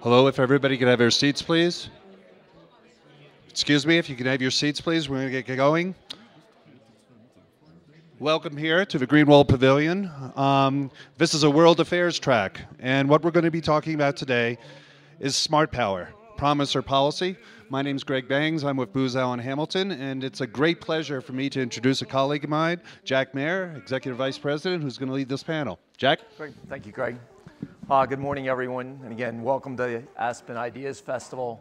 Hello, if everybody could have their seats, please. Excuse me, if you could have your seats, please. We're going to get going. Welcome here to the Greenwald Pavilion. This is a World Affairs track, and what we're going to be talking about today is smart power, promise or policy. My name's Greg Bangs. I'm with Booz Allen Hamilton, and it's a great pleasure for me to introduce a colleague of mine, Jack Mayer, Executive Vice President, who's going to lead this panel. Jack? Great. Thank you, Greg. Good morning, everyone. And again, welcome to the Aspen Ideas Festival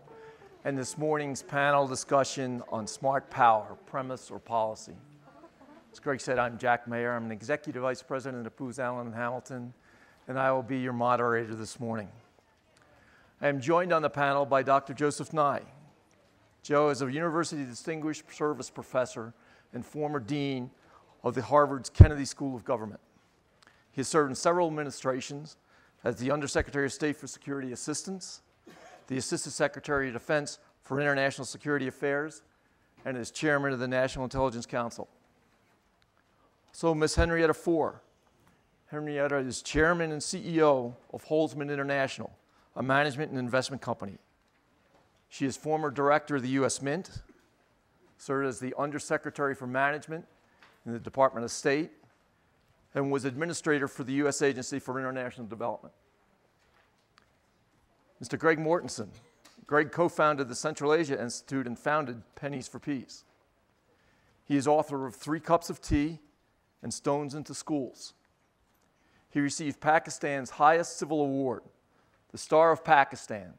and this morning's panel discussion on smart power, premise or policy. As Greg said, I'm Jack Mayer. I'm an Executive Vice President at Booz Allen Hamilton, and I will be your moderator this morning. I am joined on the panel by Dr. Joseph Nye. Joe is a University Distinguished Service Professor and former Dean of the Harvard's Kennedy School of Government. He has served in several administrations as the Undersecretary of State for Security Assistance, the Assistant Secretary of Defense for International Security Affairs, and is Chairman of the National Intelligence Council. So Ms. Henrietta Fore. Henrietta is Chairman and CEO of Holzman International, a management and investment company. She is former Director of the U.S. Mint, served as the Undersecretary for Management in the Department of State, and was Administrator for the U.S. Agency for International Development. Mr. Greg Mortensen. Greg co-founded the Central Asia Institute and founded Pennies for Peace. He is author of 3 Cups of Tea and Stones into Schools. He received Pakistan's highest civil award, the Star of Pakistan,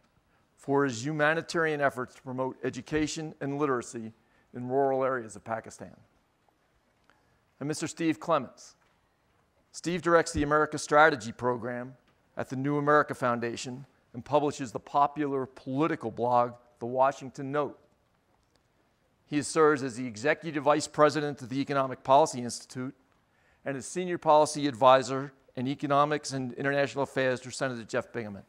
for his humanitarian efforts to promote education and literacy in rural areas of Pakistan. And Mr. Steve Clements. Steve directs the America Strategy Program at the New America Foundation and publishes the popular political blog, The Washington Note. He serves as the Executive Vice President of the Economic Policy Institute and is Senior Policy Advisor in Economics and International Affairs to Senator Jeff Bingaman.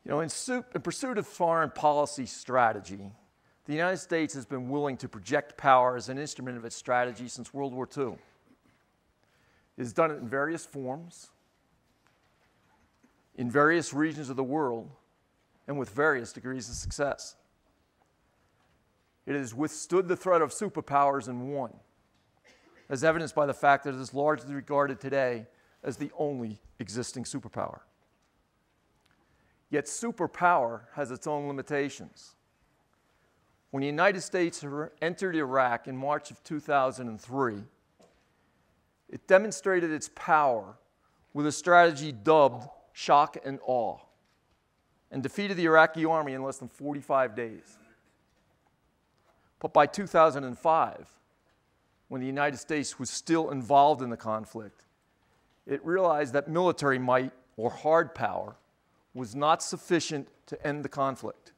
In pursuit of foreign policy strategy, the United States has been willing to project power as an instrument of its strategy since World War II. It has done it in various forms, in various regions of the world, and with various degrees of success. It has withstood the threat of superpowers and won, as evidenced by the fact that it is largely regarded today as the only existing superpower. Yet superpower has its own limitations. When the United States entered Iraq in March of 2003, it demonstrated its power with a strategy dubbed shock and awe, and defeated the Iraqi army in less than 45 days. But by 2005, when the United States was still involved in the conflict, it realized that military might, or hard power, was not sufficient to end the conflict.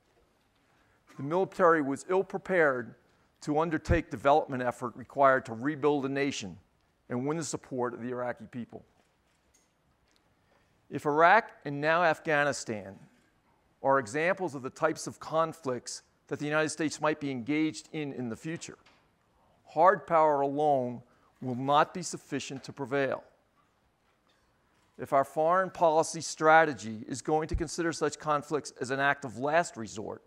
The military was ill-prepared to undertake development effort required to rebuild a nation and win the support of the Iraqi people. If Iraq and now Afghanistan are examples of the types of conflicts that the United States might be engaged in the future, hard power alone will not be sufficient to prevail. If our foreign policy strategy is going to consider such conflicts as an act of last resort,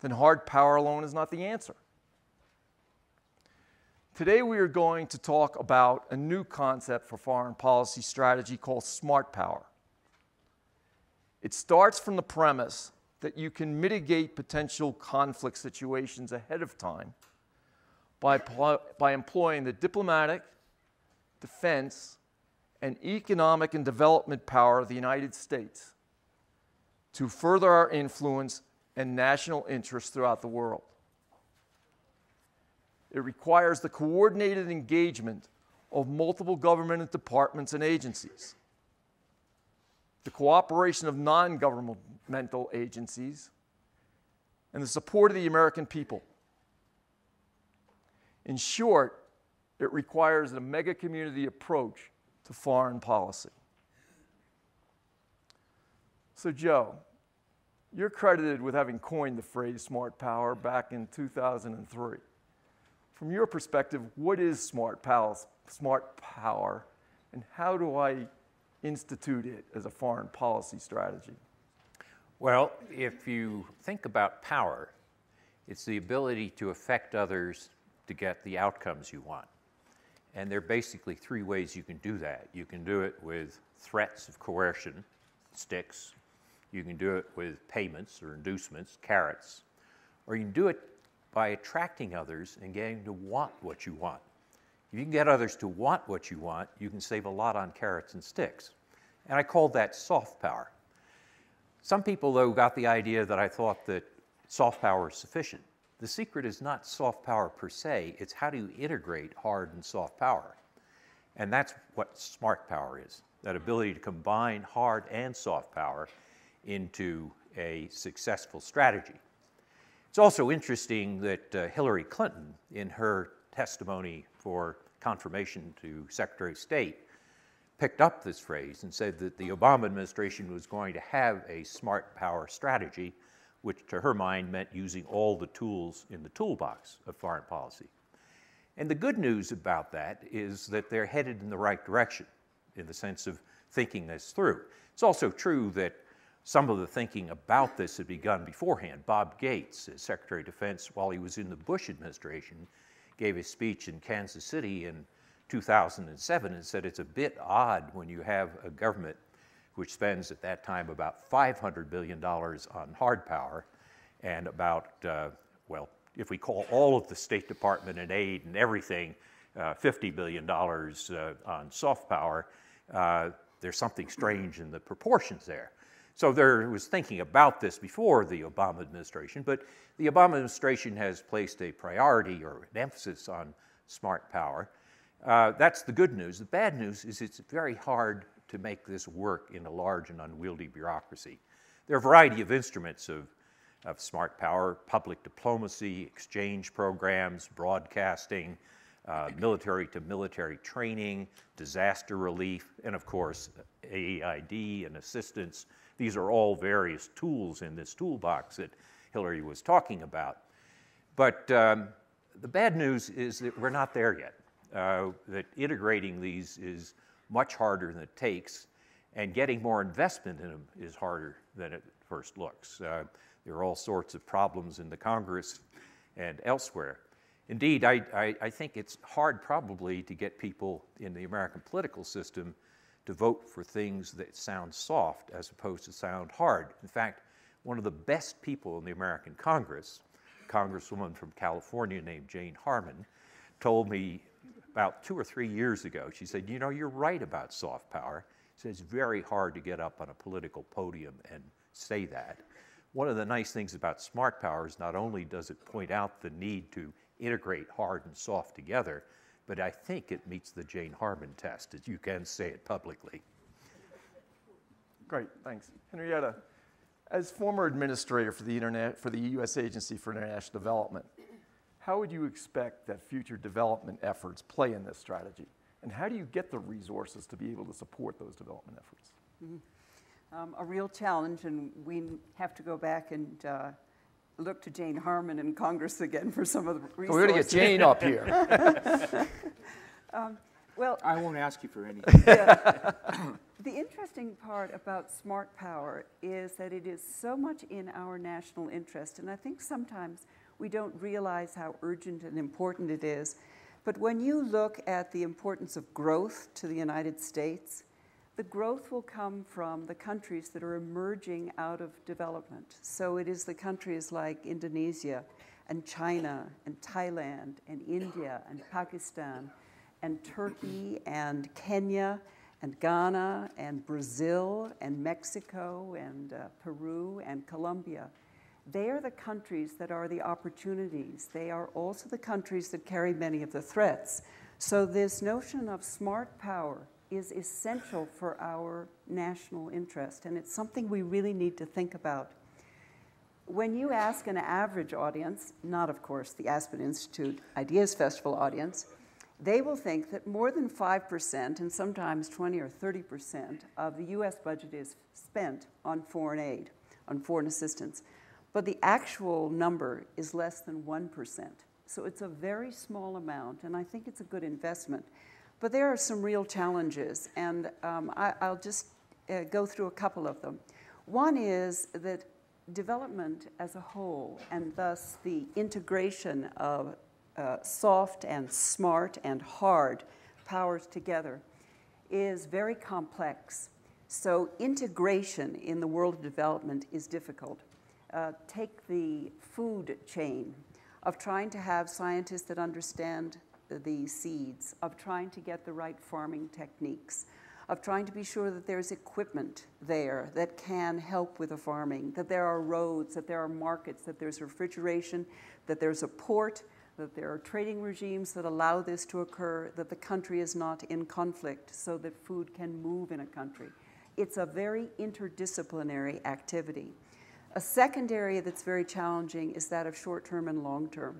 then hard power alone is not the answer. Today we are going to talk about a new concept for foreign policy strategy called smart power. It starts from the premise that you can mitigate potential conflict situations ahead of time by employing the diplomatic, defense, and economic and development power of the United States to further our influence and national interests throughout the world. It requires the coordinated engagement of multiple government departments and agencies, the cooperation of non-governmental agencies, and the support of the American people. In short, it requires a mega-community approach to foreign policy. So Joe, you're credited with having coined the phrase smart power back in 2003. From your perspective, what is smart power, and how do I institute it as a foreign policy strategy? Well, if you think about power, it's the ability to affect others to get the outcomes you want. And there are basically three ways you can do that. You can do it with threats of coercion, sticks. You can do it with payments or inducements, carrots. Or you can do it by attracting others and getting to want what you want. If you can get others to want what you want, you can save a lot on carrots and sticks. And I called that soft power. Some people, though, got the idea that I thought that soft power is sufficient. The secret is not soft power per se, it's how do you integrate hard and soft power. And that's what smart power is, that ability to combine hard and soft power into a successful strategy. It's also interesting that Hillary Clinton, in her testimony for confirmation to Secretary of State, picked up this phrase and said that the Obama administration was going to have a smart power strategy, which to her mind meant using all the tools in the toolbox of foreign policy. And the good news about that is that they're headed in the right direction in the sense of thinking this through. It's also true that some of the thinking about this had begun beforehand. Bob Gates, as Secretary of Defense, while he was in the Bush administration, gave a speech in Kansas City in 2007 and said it's a bit odd when you have a government which spends at that time about $500 billion on hard power and about, well, if we call all of the State Department and aid and everything, $50 billion on soft power. There's something strange in the proportions there. So there was thinking about this before the Obama administration, but the Obama administration has placed a priority or an emphasis on smart power. That's the good news. The bad news is it's very hard to make this work in a large and unwieldy bureaucracy. There are a variety of instruments of smart power: public diplomacy, exchange programs, broadcasting, military-to-military training, disaster relief, and of course, AEID and assistance. These are all various tools in this toolbox that Hillary was talking about. But the bad news is that we're not there yet. That integrating these is much harder than it takes, and getting more investment in them is harder than it first looks. There are all sorts of problems in the Congress and elsewhere. Indeed, I think it's hard probably to get people in the American political system to vote for things that sound soft as opposed to sound hard. In fact, one of the best people in the American Congress, a congresswoman from California named Jane Harman, told me about 2 or 3 years ago, she said, you know, you're right about soft power. She said, it's very hard to get up on a political podium and say that. One of the nice things about smart power is not only does it point out the need to integrate hard and soft together, but I think it meets the Jane Harman test, that you can say it publicly. Great, thanks. Henrietta, as former administrator for the U.S. Agency for International Development, how would you expect that future development efforts play in this strategy? And how do you get the resources to be able to support those development efforts? Mm-hmm. A real challenge, and we have to go back and look to Jane Harman in Congress again for some of the resources. So we're going to get Jane up here. Well, I won't ask you for anything. Yeah. The interesting part about smart power is that it is so much in our national interest, and I think sometimes we don't realize how urgent and important it is. But when you look at the importance of growth to the United States, the growth will come from the countries that are emerging out of development. So it is the countries like Indonesia and China and Thailand and India and Pakistan and Turkey and Kenya and Ghana and Brazil and Mexico and Peru and Colombia. They are the countries that are the opportunities. They are also the countries that carry many of the threats. So this notion of smart power is essential for our national interest, and it's something we really need to think about. When you ask an average audience, not of course the Aspen Institute Ideas Festival audience, they will think that more than 5% and sometimes 20 or 30% of the US budget is spent on foreign aid, on foreign assistance. But the actual number is less than 1%. So it's a very small amount, and I think it's a good investment. But there are some real challenges, and I'll just go through a couple of them. One is that development as a whole, and thus the integration of soft and smart and hard powers together, is very complex. So integration in the world of development is difficult. Take the food chain of trying to have scientists that understand the seeds, of trying to get the right farming techniques, of trying to be sure that there's equipment there that can help with the farming, that there are roads, that there are markets, that there's refrigeration, that there's a port, that there are trading regimes that allow this to occur, that the country is not in conflict so that food can move in a country. It's a very interdisciplinary activity. A second area that's very challenging is that of short-term and long-term.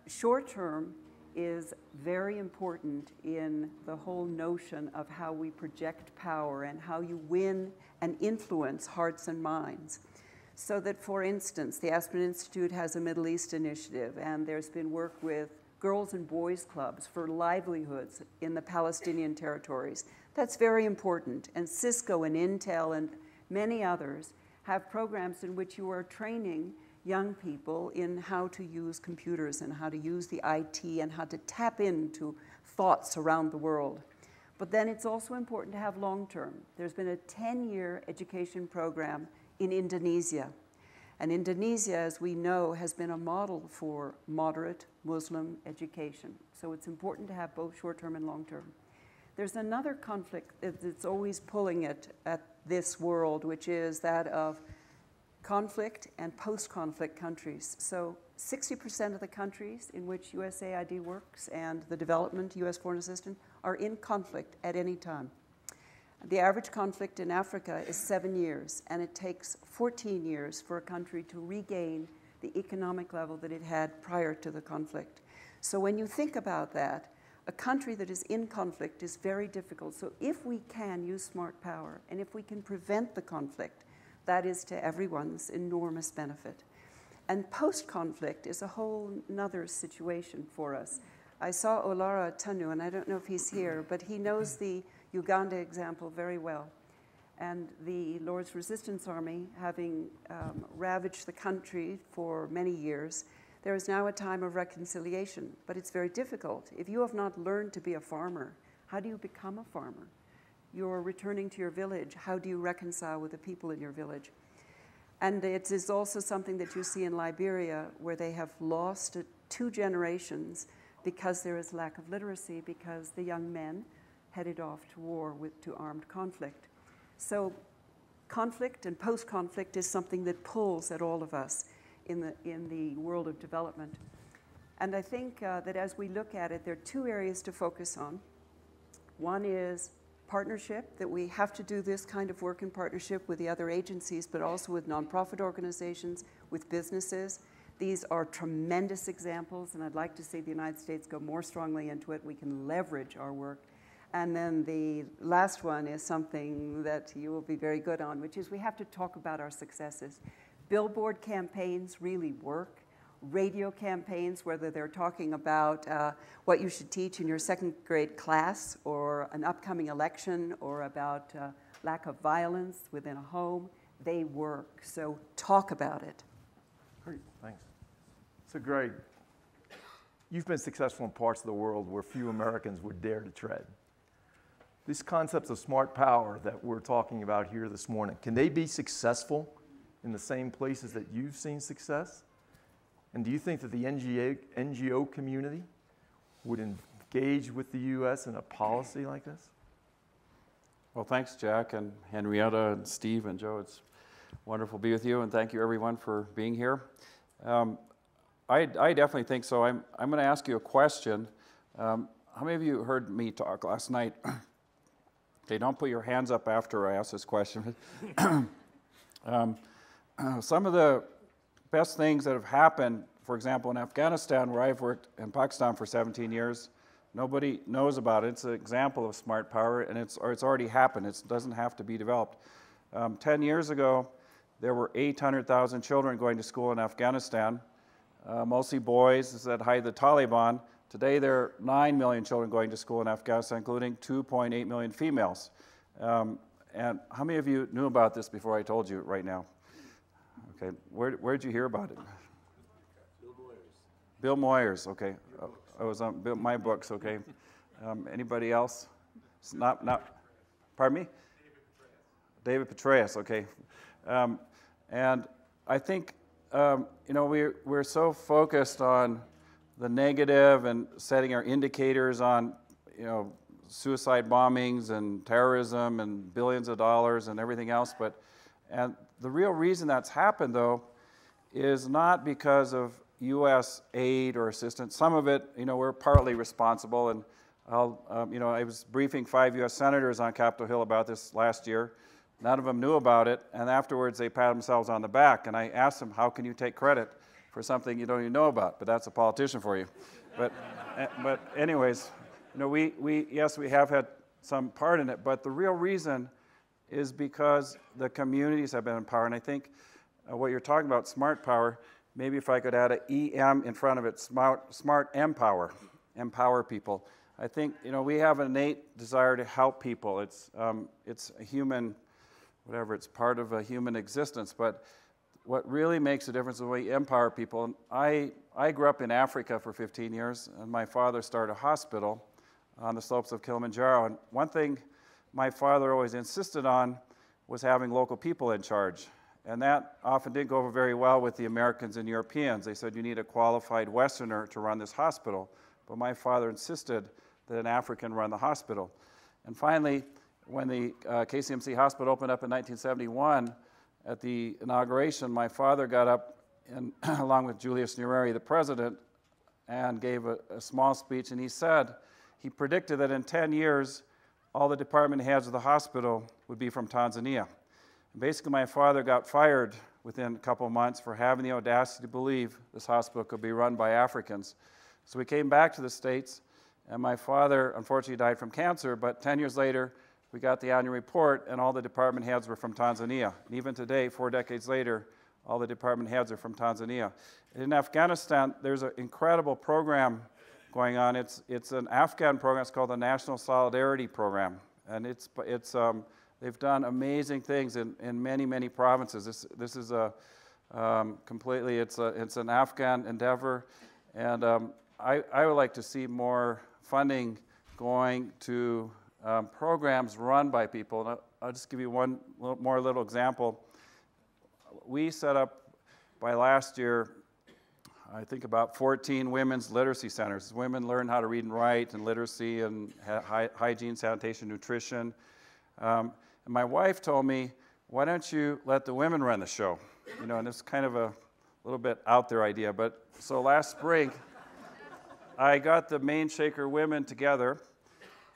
Short-term is very important in the whole notion of how we project power and how you win and influence hearts and minds. So that, for instance, the Aspen Institute has a Middle East initiative, and there's been work with girls and boys clubs for livelihoods in the Palestinian territories. That's very important. And Cisco and Intel and many others have programs in which you are training young people in how to use computers and how to use the IT and how to tap into thoughts around the world. But then it's also important to have long-term. There's been a 10-year education program in Indonesia. And Indonesia, as we know, has been a model for moderate Muslim education. So it's important to have both short-term and long-term. There's another conflict that's always pulling at this world, which is that of conflict and post-conflict countries. So 60% of the countries in which USAID works and the development U.S. foreign assistance are in conflict at any time. The average conflict in Africa is 7 years, and it takes 14 years for a country to regain the economic level that it had prior to the conflict. So when you think about that, a country that is in conflict is very difficult. So if we can use smart power, and if we can prevent the conflict, that is to everyone's enormous benefit. And post-conflict is a whole nother situation for us. I saw Olara Tanu, and I don't know if he's here, but he knows the Uganda example very well. And the Lord's Resistance Army, having ravaged the country for many years, there is now a time of reconciliation, but it's very difficult. If you have not learned to be a farmer, how do you become a farmer? You're returning to your village. How do you reconcile with the people in your village? And it is also something that you see in Liberia, where they have lost 2 generations because there is lack of literacy, because the young men headed off to war to armed conflict. So conflict and post-conflict is something that pulls at all of us in the world of development. And I think that as we look at it, there are 2 areas to focus on. One is partnership, that we have to do this kind of work in partnership with the other agencies, but also with nonprofit organizations, with businesses. These are tremendous examples, and I'd like to see the United States go more strongly into it. We can leverage our work. And then the last one is something that you will be very good on, which is we have to talk about our successes. Billboard campaigns really work. Radio campaigns, whether they're talking about what you should teach in your 2nd grade class, or an upcoming election, or about lack of violence within a home, they work. So talk about it. Great, thanks. So Greg, you've been successful in parts of the world where few Americans would dare to tread. These concepts of smart power that we're talking about here this morning, can they be successful in the same places that you've seen success? And do you think that the NGO community would engage with the U.S. in a policy like this? Well, thanks, Jack, and Henrietta, and Steve, and Joe. It's wonderful to be with you, and thank you, everyone, for being here. I definitely think so. I'm going to ask you a question. How many of you heard me talk last night? Okay, don't put your hands up after I ask this question. Some of the best things that have happened, for example, in Afghanistan, where I've worked, in Pakistan for 17 years, nobody knows about it. It's an example of smart power, and it's already happened. It doesn't have to be developed. 10 years ago, there were 800,000 children going to school in Afghanistan, mostly boys that hide the Taliban. Today, there are 9 million children going to school in Afghanistan, including 2.8 million females. And how many of you knew about this before I told you right now? Okay, where did you hear about it? Bill Moyers, okay. I was on my books, okay. Anybody else? It's not, pardon me? David Petraeus, okay. And I think, we're so focused on the negative and setting our indicators on, suicide bombings and terrorism and billions of dollars and everything else. And the real reason that's happened, though, is not because of U.S. aid or assistance. Some of it, we're partly responsible. And I was briefing 5 U.S. senators on Capitol Hill about this last year. None of them knew about it. And afterwards, they pat themselves on the back. And I asked them, how can you take credit for something you don't even know about? But that's a politician for you. But anyways, yes, we have had some part in it. But the real reason is because the communities have been empowered. And I think what you're talking about, smart power, maybe if I could add an EM in front of it, smart empower, empower people. I think, we have an innate desire to help people. It's a human, whatever, it's part of a human existence. But what really makes a difference is when we empower people. And I grew up in Africa for 15 years, and my father started a hospital on the slopes of Kilimanjaro. And one thing my father always insisted on was having local people in charge. And that often didn't go over very well with the Americans and Europeans. They said, you need a qualified Westerner to run this hospital. But my father insisted that an African run the hospital. And finally, when the KCMC hospital opened up in 1971, at the inauguration, my father got up, and along with Julius Nyerere, the president, and gave a small speech. And he said, he predicted that in 10 years, all the department heads of the hospital would be from Tanzania. Basically, my father got fired within a couple of months for having the audacity to believe this hospital could be run by Africans. So we came back to the States, and my father unfortunately died from cancer, but 10 years later, we got the annual report, and all the department heads were from Tanzania. And even today, 4 decades later, all the department heads are from Tanzania. In Afghanistan, there's an incredible program going on. It's an Afghan program. It's called the National Solidarity Program, and they've done amazing things in many, many provinces. This is a completely, it's an Afghan endeavor, and I would like to see more funding going to programs run by people. And I'll just give you one more little example. We set up, by last year, I think about 14 women's literacy centers. Women learn how to read and write, and literacy, and hygiene, sanitation, nutrition. And my wife told me, why don't you let the women run the show? And it's kind of a little bit out there idea. But so last spring, I got the Main Shaker women together,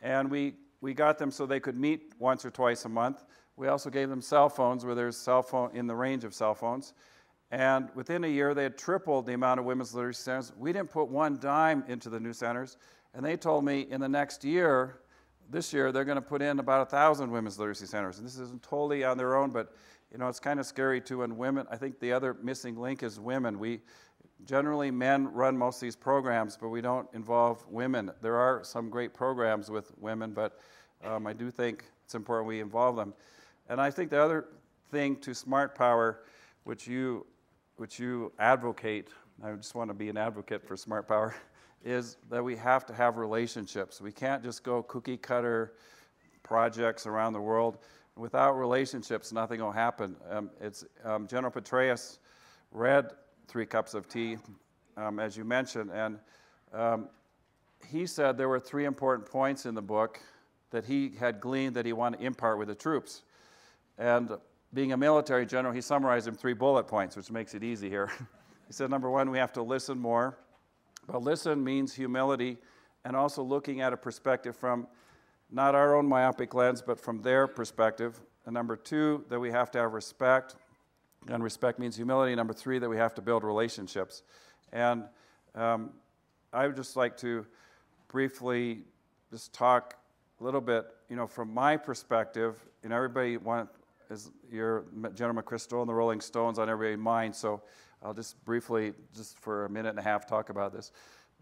and we got them so they could meet once or twice a month. We also gave them cell phones where there's cell phone in the range of cell phones. And within a year, they had tripled the amount of women's literacy centers. We didn't put one dime into the new centers. And they told me in the next year, this year, they're going to put in about 1,000 women's literacy centers. And this isn't totally on their own, but it's kind of scary too when women, I think the other missing link is women. Generally, men run most of these programs, but we don't involve women. There are some great programs with women, but I do think it's important we involve them. And I think the other thing to smart power, which you advocate, I just want to be an advocate for smart power, is that we have to have relationships. We can't just go cookie cutter projects around the world. Without relationships, nothing will happen. General Petraeus read 3 Cups of Tea, as you mentioned, and he said there were 3 important points in the book that he had gleaned that he wanted to impart with the troops. And being a military general, he summarized them 3 bullet points, which makes it easy here. He said, number 1, we have to listen more. But listen means humility, and also looking at a perspective from not our own myopic lens, but from their perspective. And number 2, that we have to have respect, and respect means humility. Number 3, that we have to build relationships. And I would just like to briefly just talk a little bit, from my perspective. Everybody is your General McChrystal and the Rolling Stones on everybody's mind, so I'll just briefly, just for a minute and a half, talk about this.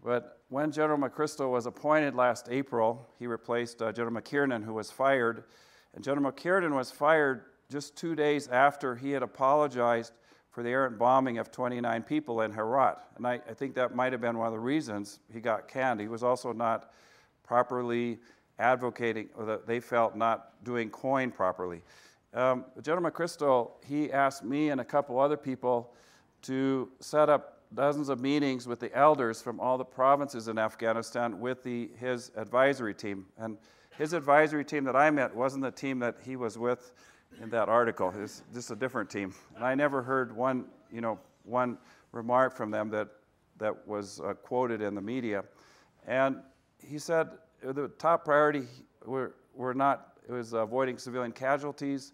But when General McChrystal was appointed last April, he replaced General McKiernan, who was fired. And General McKiernan was fired just 2 days after he had apologized for the errant bombing of 29 people in Herat. And I think that might have been one of the reasons he got canned. He was also not properly advocating, or that they felt not doing COIN properly. General McChrystal, he asked me and a couple other people to set up dozens of meetings with the elders from all the provinces in Afghanistan with his advisory team. And his advisory team that I met wasn't the team that he was with in that article. It's just a different team. And I never heard one remark from them that was quoted in the media. And he said the top priority were not, it was avoiding civilian casualties.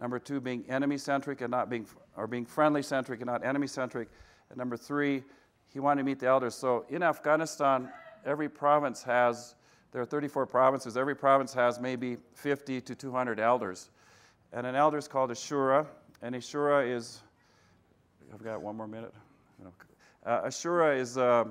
Number 2, being enemy-centric and not being friendly-centric and not enemy-centric. And number 3, he wanted to meet the elders. So in Afghanistan, every province has, there are 34 provinces, every province has maybe 50 to 200 elders. And an elder is called a shura, and a shura is, I've got 1 more minute. A shura is a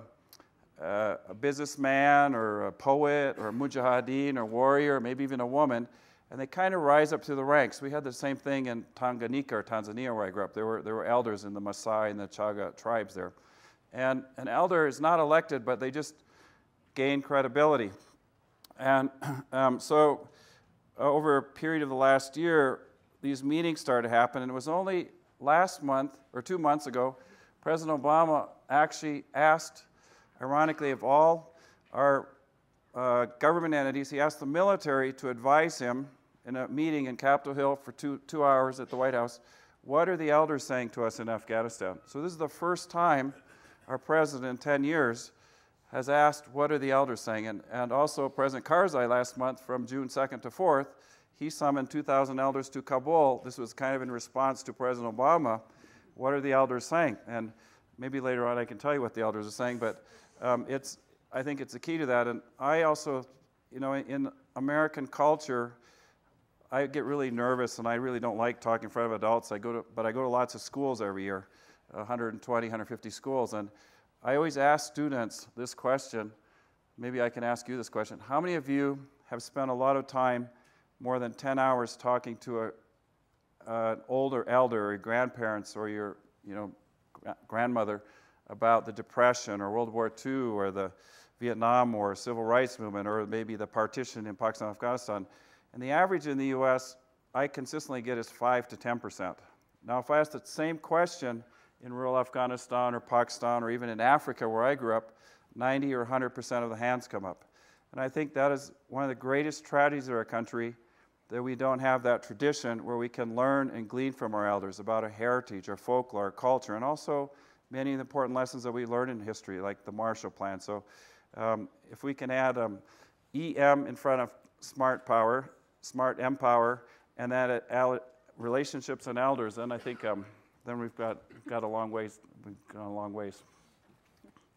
businessman or a poet or a mujahideen or warrior, or maybe even a woman, and they kind of rise up through the ranks. We had the same thing in Tanganyika or Tanzania where I grew up. There were elders in the Maasai and the Chaga tribes there. And an elder is not elected, but they just gain credibility. And so over a period of the last year, these meetings started to happen, and it was only last month, or 2 months ago, President Obama actually asked, ironically, of all our government entities, he asked the military to advise him in a meeting in Capitol Hill for two hours at the White House, what are the elders saying to us in Afghanistan? So this is the first time our president in 10 years has asked, what are the elders saying? And also President Karzai last month, from June 2nd to 4th, he summoned 2,000 elders to Kabul. This was kind of in response to President Obama. What are the elders saying? And maybe later on I can tell you what the elders are saying, but I think it's the key to that. And I also, in American culture, I get really nervous, and I really don't like talking in front of adults. But I go to lots of schools every year, 120, 150 schools, and I always ask students this question. Maybe I can ask you this question. How many of you have spent a lot of time, more than 10 hours, talking to an older elder, or your grandparents, or your grandmother about the Depression, or World War II, or the Vietnam War, Civil Rights Movement, or maybe the partition in Pakistan and Afghanistan? And the average in the US, I consistently get is 5 to 10%. Now, if I ask the same question in rural Afghanistan or Pakistan or even in Africa where I grew up, 90 or 100% of the hands come up. And I think that is one of the greatest tragedies of our country, that we don't have that tradition where we can learn and glean from our elders about our heritage, our folklore, our culture, and also many of the important lessons that we learn in history, like the Marshall Plan. So if we can add EM in front of smart power, smart empower, and that relationships and elders, then I think then we've got a long ways. We've gone a long ways.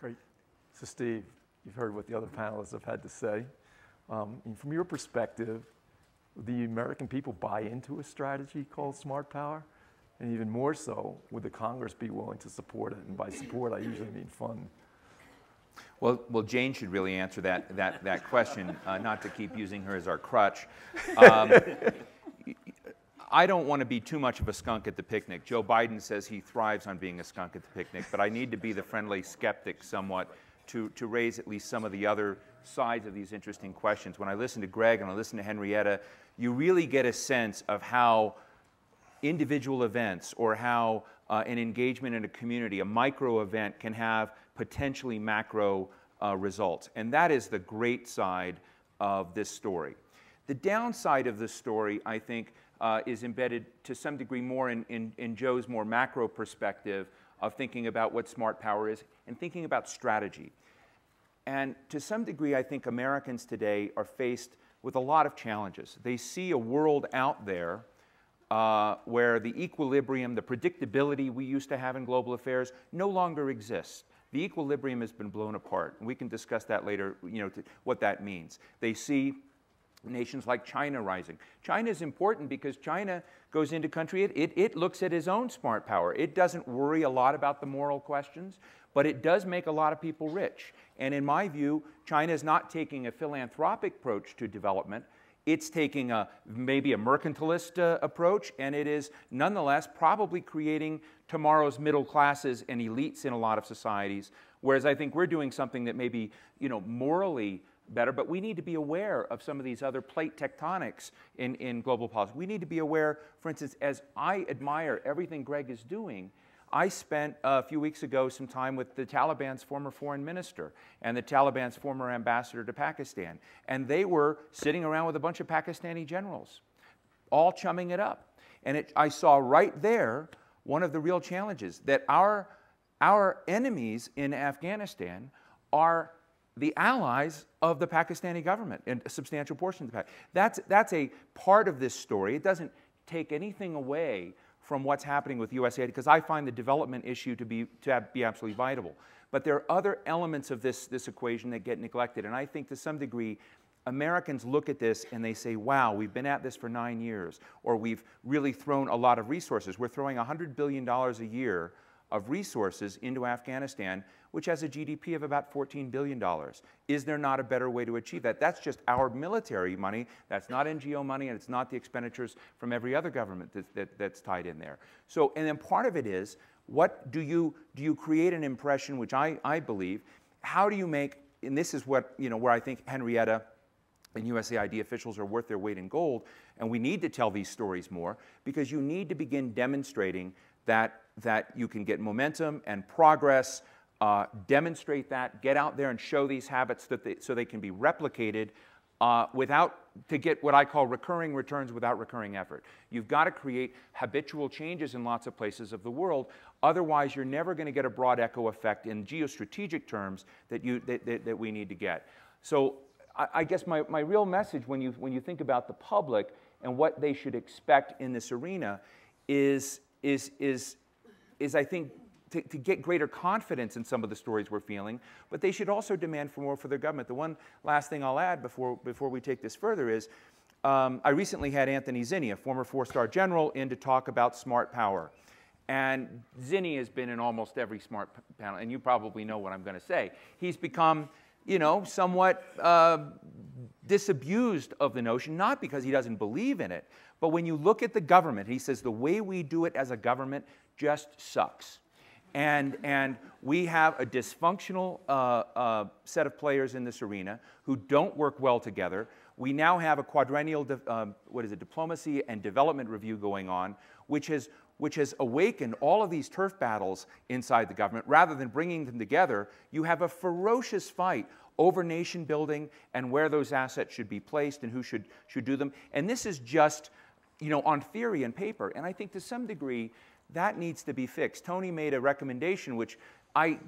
Great. So Steve, you've heard what the other panelists have had to say. And from your perspective, would the American people buy into a strategy called smart power? And even more so, would the Congress be willing to support it? And by support, I usually mean fund. Well, Jane should really answer that question, not to keep using her as our crutch. I don't want to be too much of a skunk at the picnic. Joe Biden says he thrives on being a skunk at the picnic, but I need to be the friendly skeptic somewhat to raise at least some of the other sides of these interesting questions. When I listen to Greg and I listen to Henrietta, you really get a sense of how individual events, or how an engagement in a community, a micro event, can have potentially macro results. And that is the great side of this story. The downside of this story, I think, is embedded to some degree more in Joe's more macro perspective of thinking about what smart power is and thinking about strategy. And to some degree, I think Americans today are faced with a lot of challenges. They see a world out there where the equilibrium, the predictability we used to have in global affairs no longer exists. The equilibrium has been blown apart, and we can discuss that later, what that means. They see nations like China rising. China is important because China goes into country, it looks at its own smart power. It doesn't worry a lot about the moral questions, but it does make a lot of people rich. And in my view, China is not taking a philanthropic approach to development. It's taking maybe a mercantilist approach, and it is nonetheless probably creating tomorrow's middle classes and elites in a lot of societies, whereas I think we're doing something that may be, morally better, but we need to be aware of some of these other plate tectonics in global policy. We need to be aware, for instance, as I admire everything Greg is doing, I spent a few weeks ago some time with the Taliban's former foreign minister and the Taliban's former ambassador to Pakistan. And they were sitting around with a bunch of Pakistani generals, all chumming it up. And I saw right there one of the real challenges, that our enemies in Afghanistan are the allies of the Pakistani government in a substantial portion of the That's a part of this story. It doesn't take anything away from what's happening with USAID, because I find the development issue to be absolutely vital. But there are other elements of this equation that get neglected, and I think to some degree Americans look at this and they say, wow, we've been at this for 9 years, or we've really thrown a lot of resources. We're throwing $100 billion a year of resources into Afghanistan, which has a GDP of about $14 billion. Is there not a better way to achieve that? That's just our military money. That's not NGO money, and it's not the expenditures from every other government that's tied in there. So, and then part of it is, what do you create an impression, which I believe, how do you make, and this is what, where I think Henrietta and USAID officials are worth their weight in gold, and we need to tell these stories more, because you need to begin demonstrating that you can get momentum and progress, demonstrate that, get out there and show these habits so they can be replicated to get what I call recurring returns without recurring effort. You've got to create habitual changes in lots of places of the world. Otherwise, you're never going to get a broad echo effect in geostrategic terms that we need to get. So I guess my real message when you think about the public and what they should expect in this arena is I think to get greater confidence in some of the stories we're feeling, but they should also demand for more for their government. The one last thing I'll add before we take this further is, I recently had Anthony Zinni, a former 4-star general, in to talk about smart power. And Zinni has been in almost every smart panel, and you probably know what I'm going to say. He's become, somewhat disabused of the notion, not because he doesn't believe in it, but when you look at the government, he says the way we do it as a government just sucks. And we have a dysfunctional set of players in this arena who don't work well together. We now have a quadrennial diplomacy and development review going on, which has awakened all of these turf battles inside the government. Rather than bringing them together, you have a ferocious fight over nation building and where those assets should be placed and who should do them. And this is just, on theory and paper. And I think to some degree, that needs to be fixed. Tony made a recommendation which I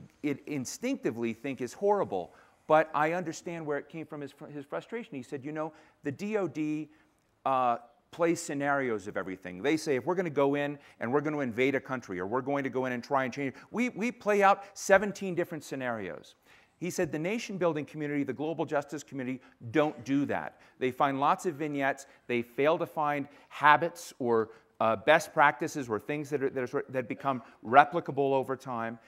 instinctively think is horrible, but I understand where it came from, his frustration. He said, the DOD plays scenarios of everything. They say, if we're going to go in and we're going to invade a country, or we're going to go in and try and change it, we play out 17 different scenarios. He said the nation-building community, the global justice community, don't do that. They find lots of vignettes. They fail to find habits or best practices or things that become replicable over time.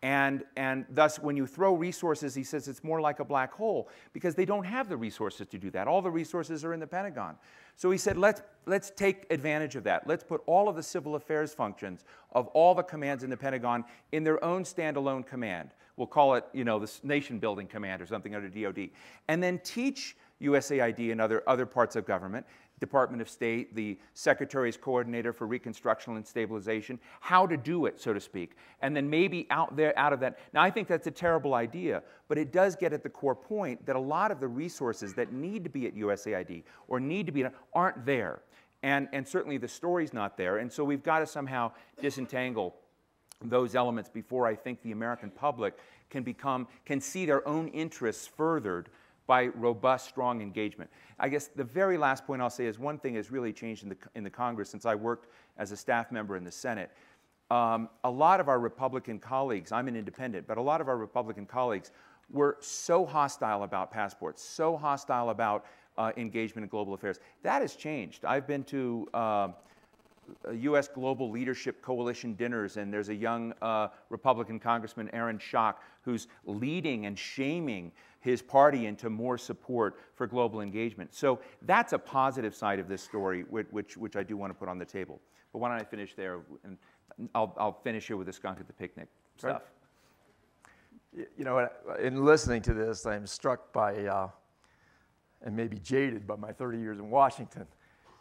And thus, when you throw resources, he says it's more like a black hole, because they don't have the resources to do that. All the resources are in the Pentagon. So he said, let's take advantage of that. Let's put all of the civil affairs functions of all the commands in the Pentagon in their own standalone command. We'll call it, the nation-building command or something under DOD. And then teach USAID and other parts of government, Department of State, the Secretary's Coordinator for Reconstruction and Stabilization, how to do it, so to speak. And then maybe out of that. Now, I think that's a terrible idea, but it does get at the core point that a lot of the resources that need to be at USAID or need to be aren't there. And certainly the story's not there. And so we've got to somehow disentangle those elements before I think the American public can see their own interests furthered by robust, strong engagement. I guess the very last point I'll say is one thing has really changed in the Congress since I worked as a staff member in the Senate. A lot of our Republican colleagues, I'm an independent, but a lot of our Republican colleagues were so hostile about passports, so hostile about engagement in global affairs. That has changed. I've been to U.S. Global Leadership Coalition dinners, and there's a young Republican Congressman, Aaron Schock, who's leading and shaming his party into more support for global engagement. So that's a positive side of this story, which I do want to put on the table. But why don't I finish there, and I'll finish here with the skunk at the picnic stuff. You know, in listening to this, I'm struck by, and maybe jaded by my 30 years in Washington,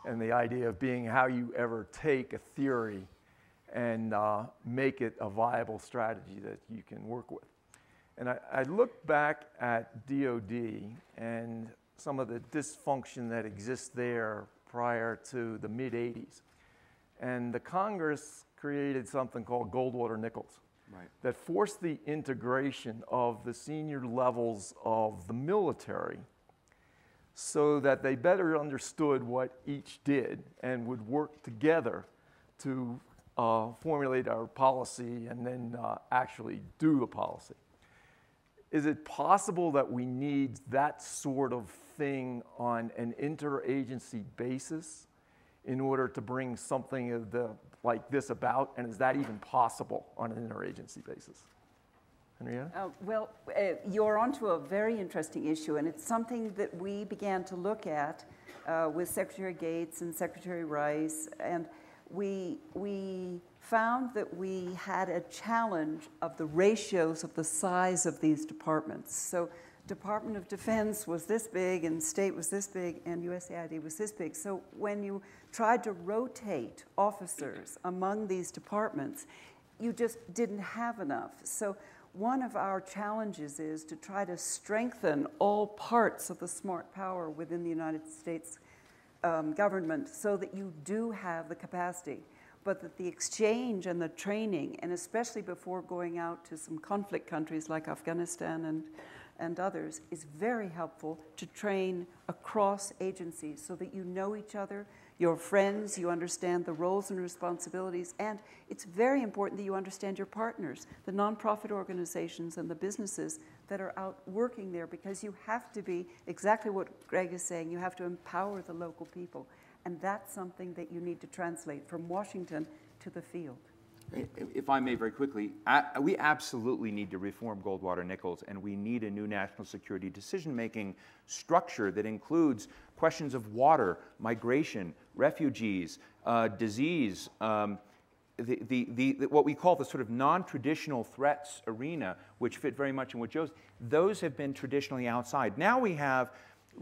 and the idea of being how you ever take a theory and make it a viable strategy that you can work with. And I look back at DOD and some of the dysfunction that exists there prior to the mid-'80s. And the Congress created something called Goldwater Nichols. Right. That forced the integration of the senior levels of the military so that they better understood what each did and would work together to formulate our policy and then actually do the policy. Is it possible that we need that sort of thing on an interagency basis in order to bring something like this about? And is that even possible on an interagency basis? Henrietta? Well, you're onto a very interesting issue, and it's something that we began to look at with Secretary Gates and Secretary Rice, and we found that we had a challenge of the ratios of the size of these departments. So Department of Defense was this big, and State was this big, and USAID was this big. So when you tried to rotate officers among these departments, you just didn't have enough. So one of our challenges is to try to strengthen all parts of the smart power within the United States government so that you do have the capacity, but that the exchange and the training, and especially before going out to some conflict countries like Afghanistan and others, is very helpful to train across agencies so that you know each other, you're friends, you understand the roles and responsibilities, and it's very important that you understand your partners, the nonprofit organizations and the businesses that are out working there, because you have to be, exactly what Greg is saying, you have to empower the local people. And that's something that you need to translate from Washington to the field. If I may very quickly, we absolutely need to reform Goldwater Nichols, and we need a new national security decision-making structure that includes questions of water, migration, refugees, disease, what we call the sort of non-traditional threats arena, which fit very much in what Joe's, those have been traditionally outside. Now we have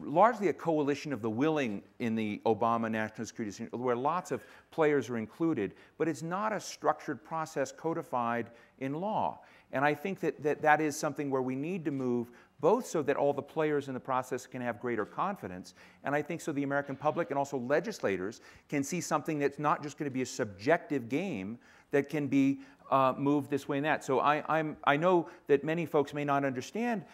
largely a coalition of the willing in the Obama national security scene, where lots of players are included, but it's not a structured process codified in law. And I think that is something where we need to move, both so that all the players in the process can have greater confidence, and I think so the American public and also legislators can see something that's not just going to be a subjective game that can be moved this way and that. So I know that many folks may not understand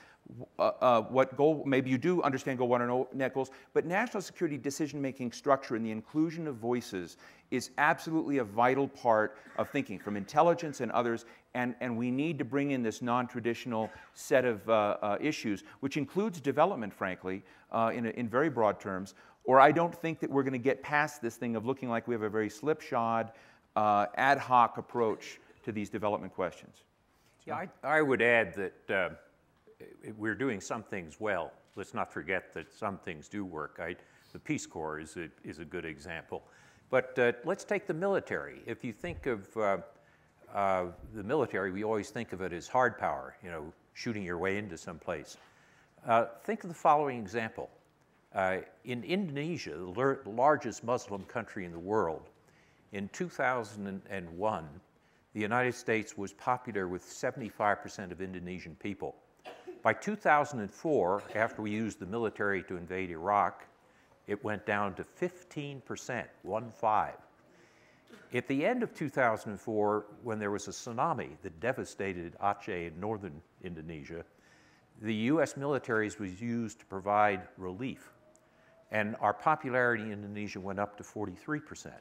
maybe you do understand Goldwater Nichols, but national security decision-making structure and the inclusion of voices is absolutely a vital part of thinking from intelligence and others, and we need to bring in this non-traditional set of issues, which includes development, frankly, in very broad terms, or I don't think that we're going to get past this thing of looking like we have a very slipshod, ad hoc approach to these development questions. Yeah, I would add that we're doing some things well. Let's not forget that some things do work. The Peace Corps is a good example. But let's take the military. If you think of the military, we always think of it as hard power, you know, shooting your way into some place. Think of the following example. In Indonesia, the largest Muslim country in the world, in 2001, the United States was popular with 75% of Indonesian people. By 2004, after we used the military to invade Iraq, it went down to 15%, 1-5. At the end of 2004, when there was a tsunami that devastated Aceh in northern Indonesia, the US military was used to provide relief. And our popularity in Indonesia went up to 43%.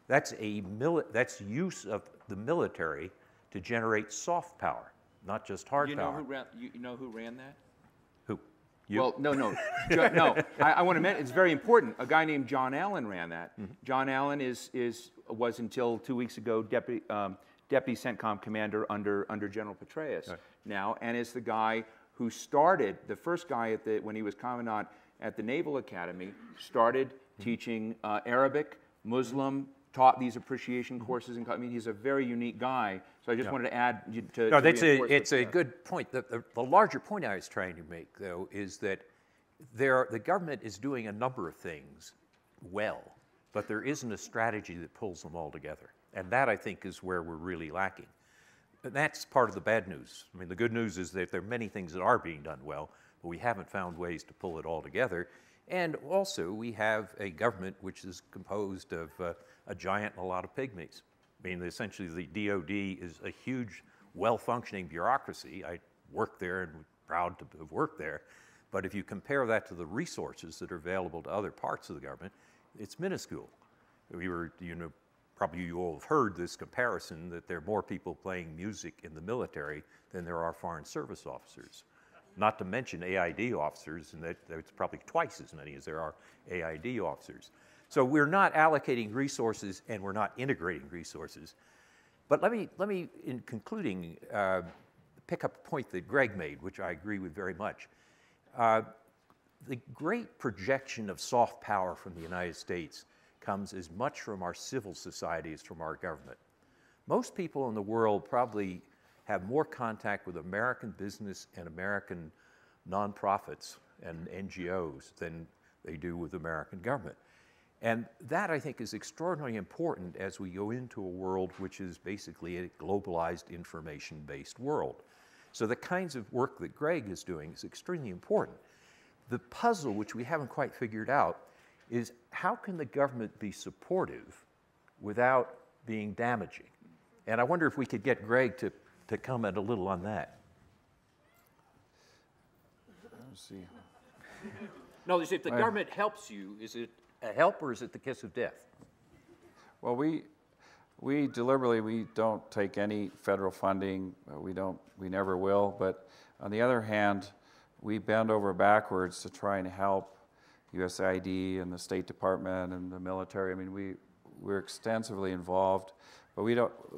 That's use of the military to generate soft power, not just hard power. You know who ran that? Who? Well, no. I want to mention, it's very important. A guy named John Allen ran that. John Allen was until 2 weeks ago deputy CENTCOM commander under General Petraeus now, and is the guy who started, the first guy when he was commandant at the Naval Academy, started teaching Arabic, Muslim, taught these appreciation courses, and I mean, he's a very unique guy. So I just wanted to add to. No, it's a good point. The larger point I was trying to make, though, is that the government is doing a number of things well, but there isn't a strategy that pulls them all together, and that I think is where we're really lacking. And that's part of the bad news. I mean, the good news is that there are many things that are being done well, but we haven't found ways to pull it all together. And also, we have a government which is composed of a giant and a lot of pygmies. I mean, essentially, the DOD is a huge, well-functioning bureaucracy. I worked there and was proud to have worked there. But if you compare that to the resources that are available to other parts of the government, it's minuscule. Probably you all have heard this comparison that there are more people playing music in the military than there are foreign service officers. Not to mention AID officers, and that's probably twice as many as there are AID officers. So we're not allocating resources and we're not integrating resources. But let me in concluding, pick up a point that Greg made, which I agree with very much. The great projection of soft power from the United States comes as much from our civil society as from our government. Most people in the world probably have more contact with American business and American nonprofits and NGOs than they do with American government. And that, I think, is extraordinarily important as we go into a world which is basically a globalized, information-based world. So the kinds of work that Greg is doing is extremely important. The puzzle, which we haven't quite figured out, is how can the government be supportive without being damaging? And I wonder if we could get Greg to comment a little on that. Let's see. No, if the government helps you, is it a help or is it the kiss of death? Well, we deliberately don't take any federal funding. We never will. But on the other hand, we bend over backwards to try and help USAID and the State Department and the military. I mean, we're extensively involved. But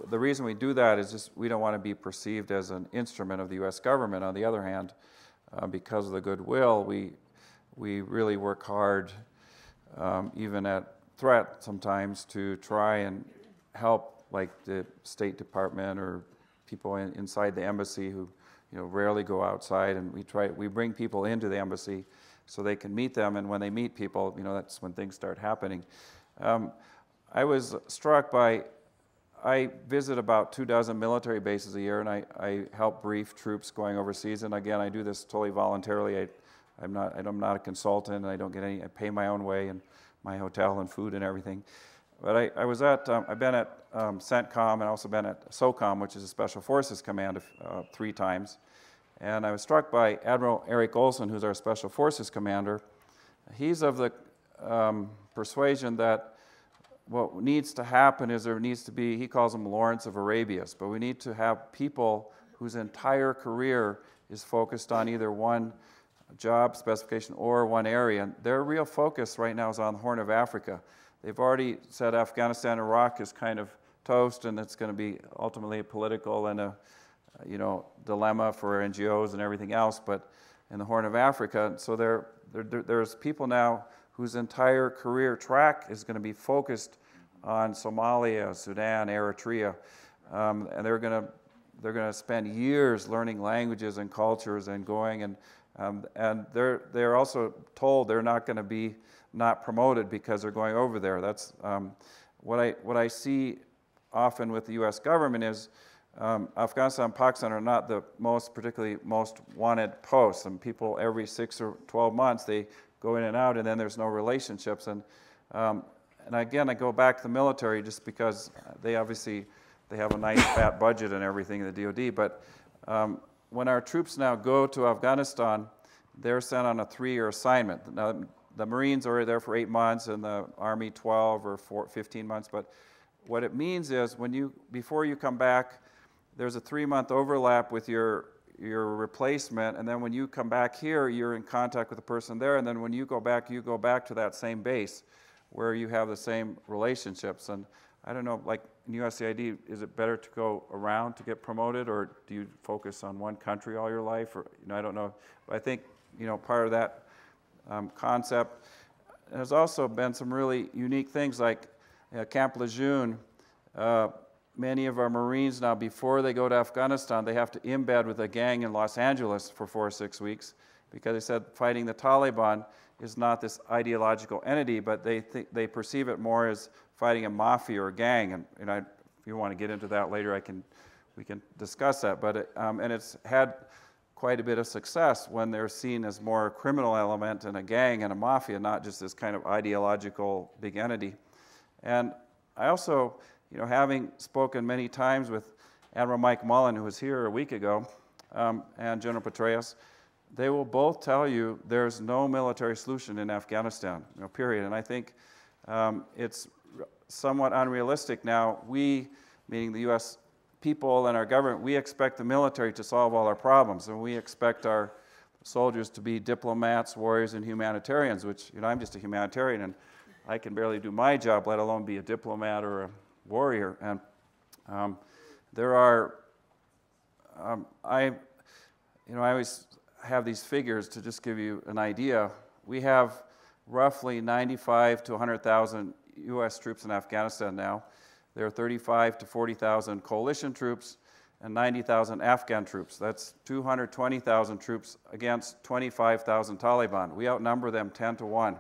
the reason we do that is just we don't want to be perceived as an instrument of the U.S. government. On the other hand, because of the goodwill, we really work hard, even at threat sometimes, to try and help, like the State Department or people inside the embassy who rarely go outside, and we bring people into the embassy so they can meet them, and when they meet people, that's when things start happening. I was struck by, I visit about 24 military bases a year, and I help brief troops going overseas. And again, I do this totally voluntarily. I'm not a consultant, and I don't get any. I pay my own way and my hotel and food and everything. But I've been at CENTCOM and also been at SOCOM, which is a Special Forces Command, 3 times. And I was struck by Admiral Eric Olson, who's our Special Forces Commander. He's of the persuasion that what needs to happen is there needs to be, he calls them Lawrence of Arabia's, but we need to have people whose entire career is focused on either one job specification or one area. And their real focus right now is on the Horn of Africa. They've already said Afghanistan, Iraq is kind of toast, and it's going to be ultimately political and a dilemma for NGOs and everything else. But in the Horn of Africa, so there's people now whose entire career track is going to be focused on Somalia, Sudan, Eritrea, and they're going to spend years learning languages and cultures and going, and they're also told they're not going to be not promoted because they're going over there. That's what I see often with the U.S. government is Afghanistan and Pakistan are not the particularly most wanted posts, and people every 6 or 12 months they go in and out, and then there's no relationships. And again, I go back to the military just because they have a nice fat budget and everything in the DoD. But when our troops now go to Afghanistan, they're sent on a 3-year assignment. Now, the Marines are there for 8 months, and the Army 12 or 15 months. But what it means is before you come back, there's a 3-month overlap with your you're a replacement, and then when you come back here, you're in contact with the person there, and then when you go back to that same base where you have the same relationships. And I don't know, like in USAID, is it better to go around to get promoted, or do you focus on one country all your life? Or, I don't know. But I think, part of that concept. There's also been some really unique things like Camp Lejeune. Many of our Marines now, before they go to Afghanistan, they have to embed with a gang in Los Angeles for 4 or 6 weeks, because they said fighting the Taliban is not this ideological entity, but they perceive it more as fighting a mafia or a gang. And if you want to get into that later, we can discuss that. But and it's had quite a bit of success when they're seen as more a criminal element and a gang and a mafia, not just this kind of ideological big entity. And I also, having spoken many times with Admiral Mike Mullen, who was here a week ago, and General Petraeus, they will both tell you there's no military solution in Afghanistan, period. And I think it's somewhat unrealistic now. We, meaning the U.S. people and our government, we expect the military to solve all our problems, and we expect our soldiers to be diplomats, warriors, and humanitarians, which, I'm just a humanitarian, and I can barely do my job, let alone be a diplomat or a warrior. And there are, I always have these figures to just give you an idea. We have roughly 95 to 100,000 U.S. troops in Afghanistan now. There are 35 to 40,000 coalition troops and 90,000 Afghan troops. That's 220,000 troops against 25,000 Taliban. We outnumber them 10 to 1.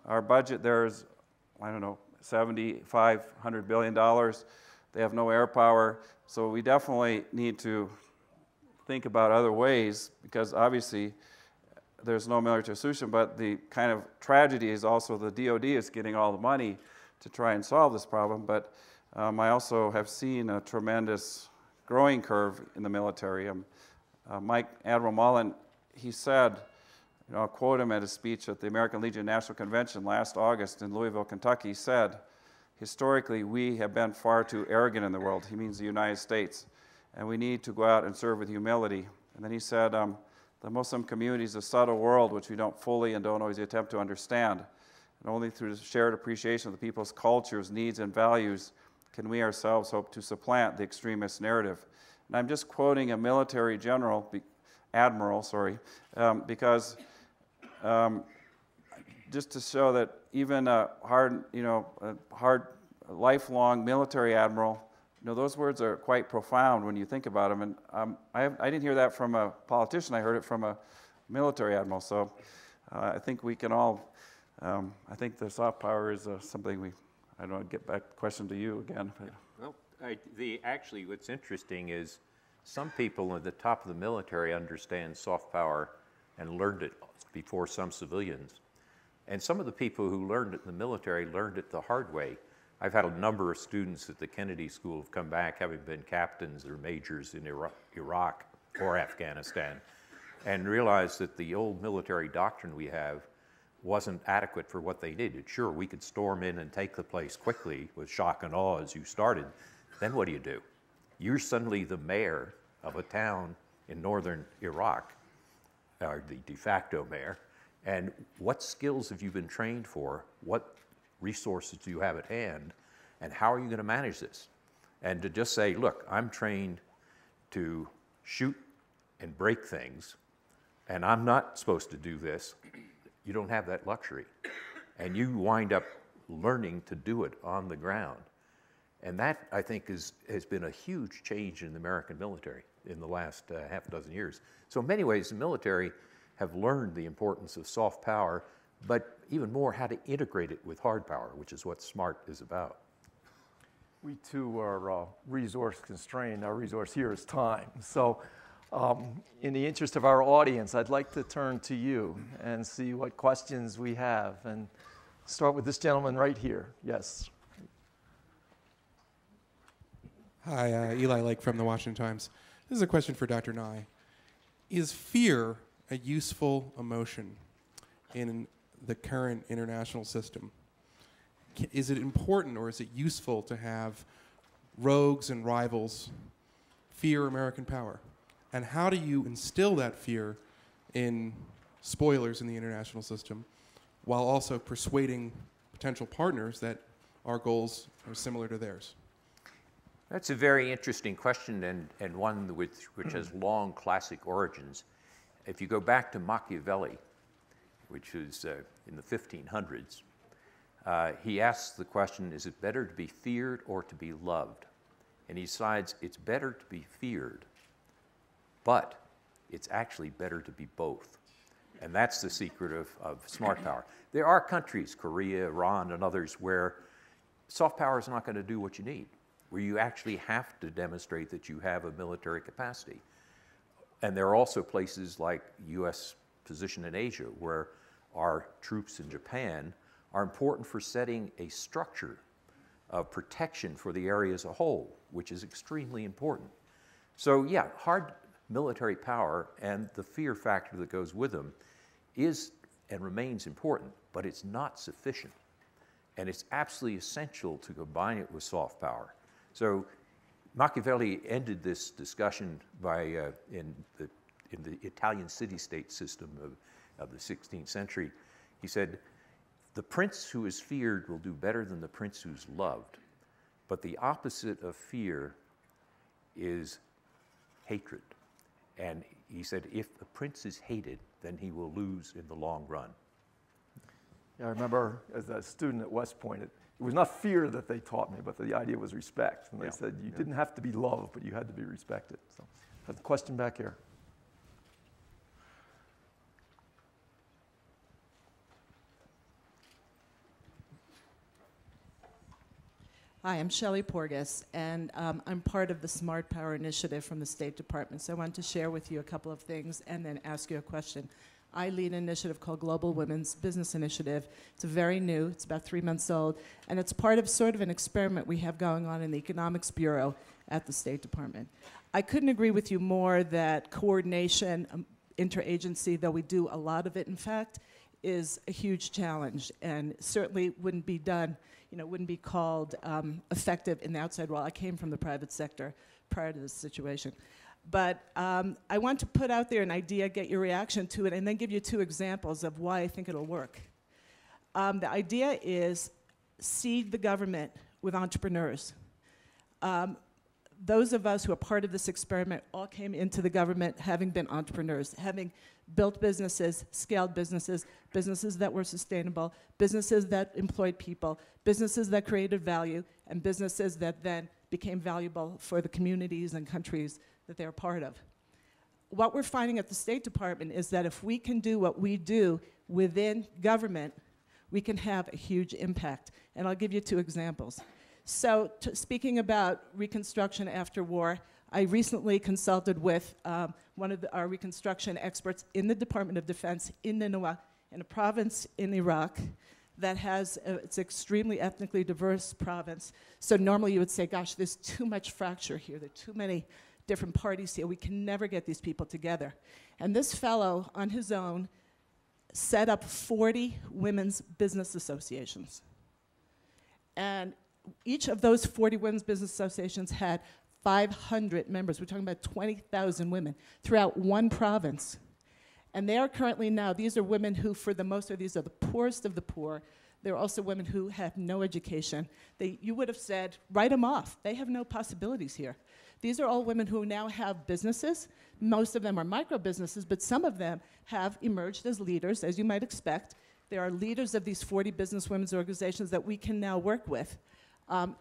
Our budget there is, $7,500 billion. They have no air power, so we definitely need to think about other ways, because obviously there's no military solution, but the kind of tragedy is also the DoD is getting all the money to try and solve this problem. But I also have seen a tremendous growing curve in the military. Admiral Mullen, he said, I'll quote him at his speech at the American Legion National Convention last August in Louisville, Kentucky. He said, historically, we have been far too arrogant in the world. He means the United States. And we need to go out and serve with humility. And then he said, the Muslim community is a subtle world which we don't fully and don't always attempt to understand. And only through the shared appreciation of the people's cultures, needs, and values can we ourselves hope to supplant the extremist narrative. And I'm just quoting a military admiral, because just to show that even a hard, lifelong military admiral, those words are quite profound when you think about them. And I didn't hear that from a politician. I heard it from a military admiral. So I think we can all, I think the soft power is something I don't want to get back the question to you again. Well, actually, what's interesting is some people at the top of the military understand soft power and learned it before some civilians. And some of the people who learned it in the military learned it the hard way. I've had a number of students at the Kennedy School have come back having been captains or majors in Iraq or Afghanistan, and realized that the old military doctrine we have wasn't adequate for what they needed. Sure, we could storm in and take the place quickly with shock and awe as you started. Then what do? You're suddenly the mayor of a town in northern Iraq, or the de facto mayor, and what skills have you been trained for? What resources do you have at hand, and how are you going to manage this? And to just say, look, I'm trained to shoot and break things, and I'm not supposed to do this, you don't have that luxury. And you wind up learning to do it on the ground. And that, I think, has been a huge change in the American military in the last half a dozen years. So in many ways, the military have learned the importance of soft power, but even more how to integrate it with hard power, which is what SMART is about. We too are resource constrained. Our resource here is time. So in the interest of our audience, I'd like to turn to you and see what questions we have, and start with this gentleman right here. Yes. Hi, Eli Lake from the Washington Times. This is a question for Dr. Nye. Is fear a useful emotion in the current international system? Is it important, or is it useful to have rogues and rivals fear American power? And how do you instill that fear in spoilers in the international system while also persuading potential partners that our goals are similar to theirs? That's a very interesting question, and one which has long classic origins. If you go back to Machiavelli, which was in the 1500s, he asks the question, is it better to be feared or to be loved? And he decides it's better to be feared, but it's actually better to be both. And that's the secret of smart power. There are countries, Korea, Iran, and others, where soft power is not going to do what you need, where you actually have to demonstrate that you have a military capacity. And there are also places like U.S. position in Asia, where our troops in Japan are important for setting a structure of protection for the area as a whole, which is extremely important. So yeah, hard military power and the fear factor that goes with them is and remains important, but it's not sufficient. And it's absolutely essential to combine it with soft power. So Machiavelli ended this discussion by, in the Italian city-state system of the 16th century, he said, the prince who is feared will do better than the prince who's loved. But the opposite of fear is hatred. And he said, if the prince is hated, then he will lose in the long run. Yeah, I remember as a student at West Point, it was not fear that they taught me, but the idea was respect. And they said you didn't have to be loved, but you had to be respected. So, I have a question back here. Hi, I'm Shelley Porgas, and I'm part of the Smart Power Initiative from the State Department. So I want to share with you a couple of things and then ask you a question. I lead an initiative called Global Women's Business Initiative. It's very new, it's about 3 months old, and it's part of sort of an experiment we have going on in the Economics Bureau at the State Department. I couldn't agree with you more that coordination, interagency, though we do a lot of it, in fact, is a huge challenge and certainly wouldn't be done, wouldn't be called effective in the outside world. I came from the private sector prior to this situation. But I want to put out there an idea, get your reaction to it, and then give you 2 examples of why I think it'll work. The idea is seed the government with entrepreneurs. Those of us who are part of this experiment all came into the government having been entrepreneurs, having built businesses, scaled businesses, businesses that were sustainable, businesses that employed people, businesses that created value, and businesses that then became valuable for the communities and countries that they're part of. What we're finding at the State Department is that if we can do what we do within government, we can have a huge impact. And I'll give you 2 examples. So speaking about reconstruction after war, I recently consulted with one of our reconstruction experts in the Department of Defense in Nineveh, in a province in Iraq that has, it's an extremely ethnically diverse province. So normally you would say, gosh, there's too much fracture here. There are too many different parties here. We can never get these people together. And this fellow, on his own, set up 40 women's business associations. And each of those 40 women's business associations had 500 members. We're talking about 20,000 women throughout one province. And they are currently now, these are women who, for the most of these, are the poorest of the poor. They're also women who have no education. You would have said, write them off. They have no possibilities here. These are all women who now have businesses. Most of them are micro businesses, but some of them have emerged as leaders, as you might expect. There are leaders of these 40 business women's organizations that we can now work with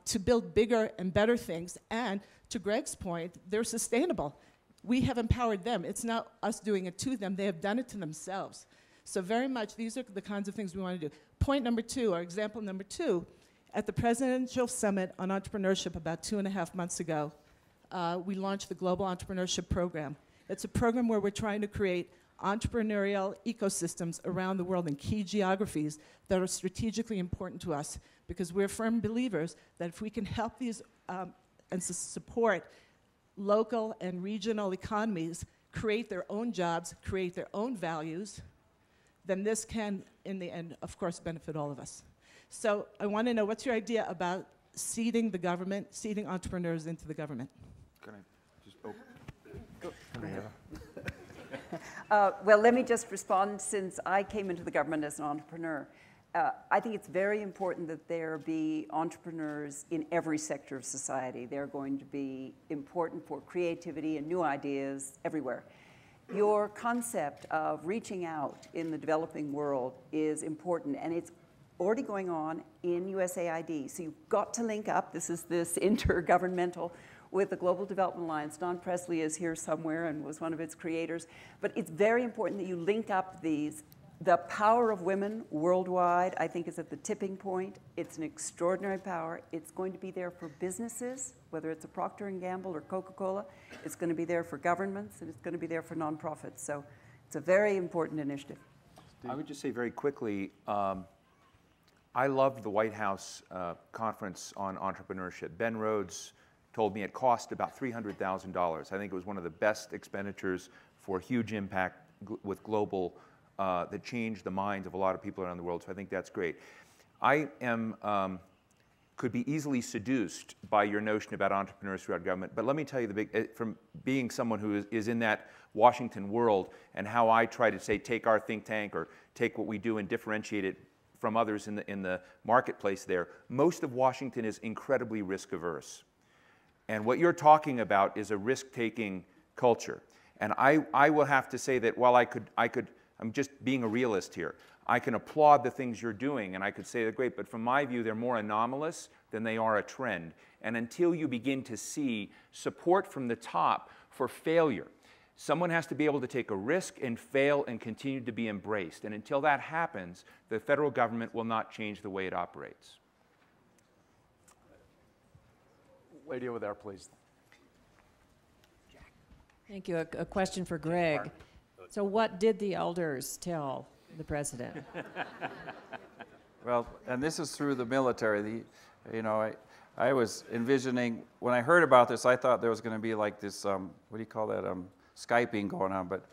to build bigger and better things. And to Greg's point, they're sustainable. We have empowered them. It's not us doing it to them. They have done it to themselves. So very much, these are the kinds of things we want to do. Point number 2, or example number 2, at the Presidential Summit on Entrepreneurship about 2.5 months ago, we launched the Global Entrepreneurship Program. It's a program where we're trying to create entrepreneurial ecosystems around the world in key geographies that are strategically important to us, because we're firm believers that if we can help these and support local and regional economies create their own jobs, create their own values, then this can, in the end, of course, benefit all of us. So I want to know, what's your idea about seeding the government, seeding entrepreneurs into the government? Can I just Well, let me just respond. Since I came into the government as an entrepreneur, I think it's very important that there be entrepreneurs in every sector of society. They're going to be important for creativity and new ideas everywhere. Your concept of reaching out in the developing world is important, and it's already going on in USAID. So you've got to link up. This is this intergovernmental with the Global Development Alliance. Don Presley is here somewhere and was one of its creators. But it's very important that you link up these. The power of women worldwide, I think, is at the tipping point. It's an extraordinary power. It's going to be there for businesses, whether it's a Procter & Gamble or Coca-Cola. It's going to be there for governments, and it's going to be there for nonprofits. So it's a very important initiative. I would just say very quickly, I loved the White House conference on entrepreneurship. Ben Rhodes told me it cost about $300,000. I think it was one of the best expenditures for huge impact with global, that changed the minds of a lot of people around the world, so I think that's great. I could be easily seduced by your notion about entrepreneurs throughout government, but let me tell you, from being someone who is in that Washington world and how I try to say take our think tank or take what we do and differentiate it from others in the marketplace there, most of Washington is incredibly risk averse. And what you're talking about is a risk-taking culture. And I will have to say that while I'm just being a realist here, I can applaud the things you're doing and I could say they're great, but from my view, they're more anomalous than they are a trend. And until you begin to see support from the top for failure, someone has to be able to take a risk and fail and continue to be embraced. And until that happens, the federal government will not change the way it operates. Lady over there, please. Thank you. A question for Greg. So what did the elders tell the president? Well, and this is through the military. I was envisioning, when I heard about this, I thought there was going to be like this, what do you call that, Skyping going on, but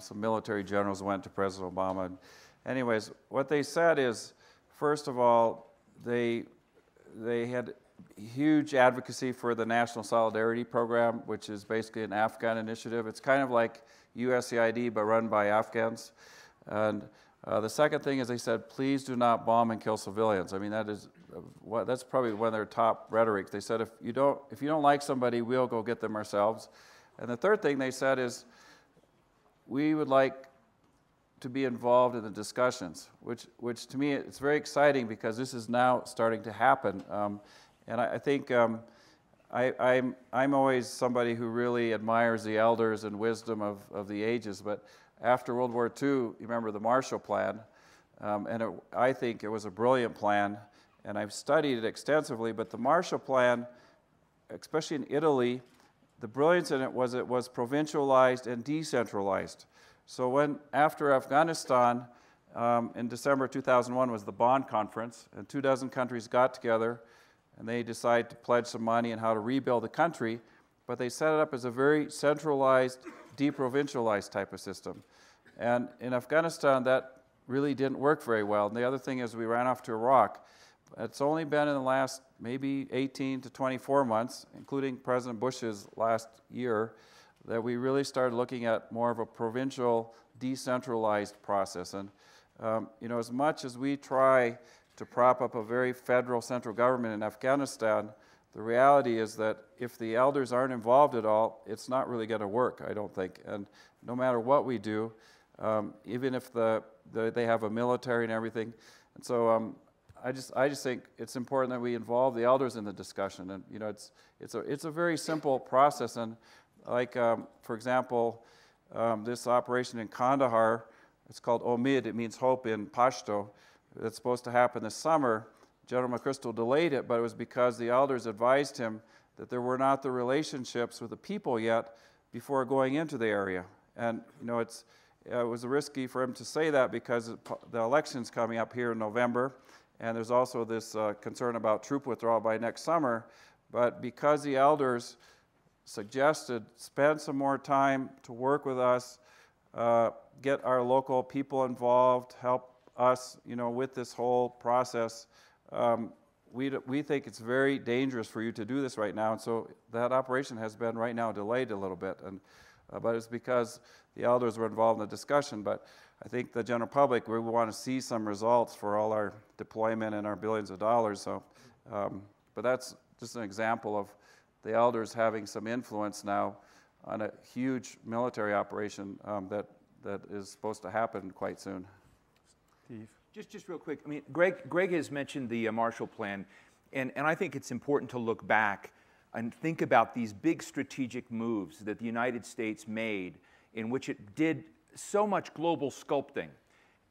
some military generals went to President Obama. Anyways, what they said is, first of all, they had huge advocacy for the National Solidarity Program, which is basically an Afghan initiative. It's kind of like USAID, but run by Afghans. And the second thing is they said, please do not bomb and kill civilians. I mean, that's probably one of their top rhetorics. They said, if you don't like somebody, we'll go get them ourselves. And the third thing they said is, we would like to be involved in the discussions, which to me, it's very exciting because this is now starting to happen. And I think I'm always somebody who really admires the elders and wisdom of the ages, but after World War II, you remember the Marshall Plan, and I think it was a brilliant plan, and I've studied it extensively, but the Marshall Plan, especially in Italy, the brilliance in it was provincialized and decentralized. So after Afghanistan, in December 2001 was the Bonn Conference, and 24 countries got together, and they decided to pledge some money on how to rebuild the country, but they set it up as a very centralized, deprovincialized type of system. And in Afghanistan, that really didn't work very well. And the other thing is we ran off to Iraq. It's only been in the last maybe 18 to 24 months, including President Bush's last year, that we really started looking at more of a provincial, decentralized process. And as much as we try to prop up a very federal central government in Afghanistan, the reality is that if the elders aren't involved at all, it's not really going to work, I don't think. And no matter what we do, even if they have a military and everything. And so I just think it's important that we involve the elders in the discussion. And it's a very simple process. And like, for example, this operation in Kandahar, it's called OMID, it means hope in Pashto. It's supposed to happen this summer. General McChrystal delayed it, but it was because the elders advised him that there were not the relationships with the people yet before going into the area. And it was risky for him to say that because the election's coming up here in November, and there's also this concern about troop withdrawal by next summer. But because the elders suggested spend some more time to work with us, get our local people involved, help us, with this whole process, we think it's very dangerous for you to do this right now. And so that operation has been right now delayed a little bit. And but it's because the elders were involved in the discussion. But I think the general public, we want to see some results for all our deployment and our billions of dollars. So, but that's just an example of the elders having some influence now on a huge military operation that is supposed to happen quite soon. Steve? Just real quick, I mean, Greg has mentioned the Marshall Plan, and I think it's important to look back and think about these big strategic moves that the United States made in which it did so much global sculpting,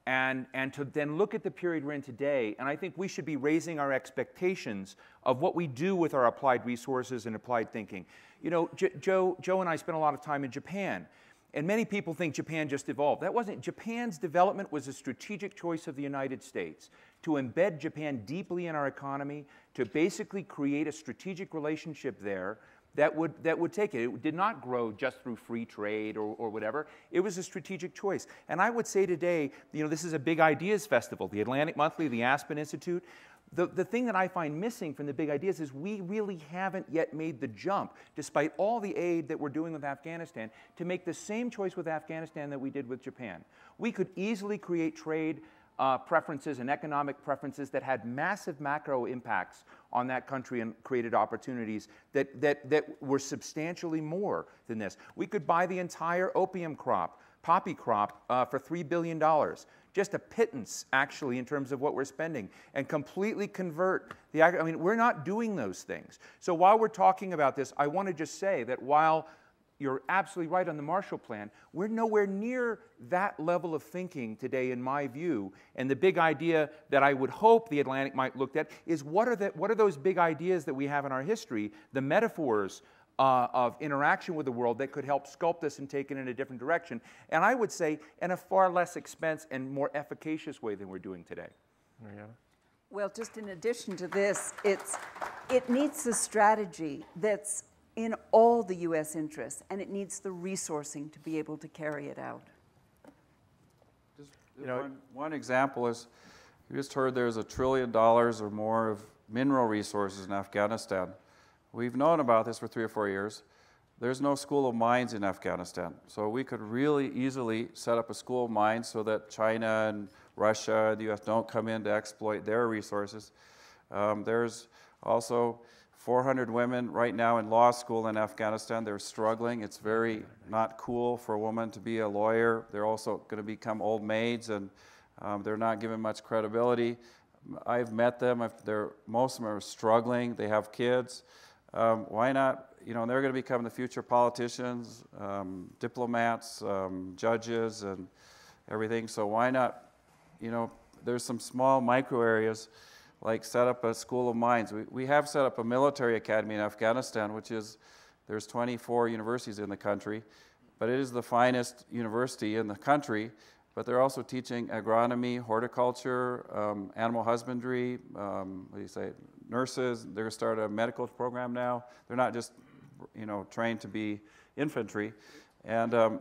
and to then look at the period we're in today, and I think we should be raising our expectations of what we do with our applied resources and applied thinking. You know, Joe and I spent a lot of time in Japan, and many people think Japan just evolved. That wasn't. Japan's development was a strategic choice of the United States to embed Japan deeply in our economy, to basically create a strategic relationship there that would take it. It did not grow just through free trade or whatever. It was a strategic choice. And I would say today, you know, this is a big ideas festival, the Atlantic Monthly, the Aspen Institute. The thing that I find missing from the big ideas is we really haven't yet made the jump, despite all the aid that we're doing with Afghanistan, to make the same choice with Afghanistan that we did with Japan. We could easily create trade preferences and economic preferences that had massive macro impacts on that country and created opportunities that were substantially more than this. We could buy the entire opium crop, poppy crop, for $3 billion. Just a pittance, actually, in terms of what we're spending, and completely convert the I mean, we're not doing those things. So while we're talking about this, I want to just say that while you're absolutely right on the Marshall Plan, we're nowhere near that level of thinking today, in my view. And the big idea that I would hope the Atlantic might look at is what are those big ideas that we have in our history, the metaphors of interaction with the world that could help sculpt us and take it in a different direction. And I would say in a far less expense and more efficacious way than we're doing today. Mariana? Well, just in addition to this, it needs a strategy that's in all the U.S. interests, and it needs the resourcing to be able to carry it out. Just, you know, one example is, you just heard there's $1 trillion or more of mineral resources in Afghanistan. We've known about this for 3 or 4 years. There's no school of mines in Afghanistan. So we could really easily set up a school of mines so that China and Russia and the US don't come in to exploit their resources. There's also 400 women right now in law school in Afghanistan. They're struggling. It's very not cool for a woman to be a lawyer. They're also going to become old maids, and they're not given much credibility. I've met them. Most of them are struggling. They have kids. Why not? You know, they're going to become the future politicians, diplomats, judges, and everything. So why not? You know, there's some small micro areas, like set up a school of mines. We have set up a military academy in Afghanistan, there's 24 universities in the country, but it is the finest university in the country. But they're also teaching agronomy, horticulture, animal husbandry, nurses. They're going to start a medical program now. They're not just, you know, trained to be infantry. And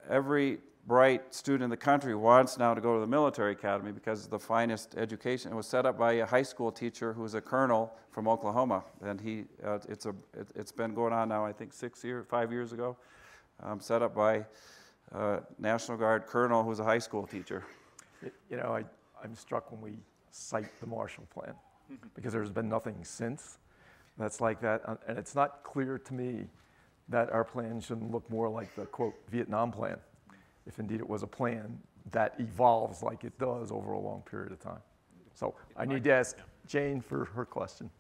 every bright student in the country wants now to go to the military academy because it's the finest education. It was set up by a high school teacher who's a colonel from Oklahoma. And it's been going on now, I think 5 years ago, set up by National Guard colonel who's a high school teacher. You know, I'm struck when we cite the Marshall Plan, because there's been nothing since that's like that. And it's not clear to me that our plan shouldn't look more like the, quote, Vietnam plan, if indeed it was a plan that evolves like it does over a long period of time. So I need to ask Jane for her question.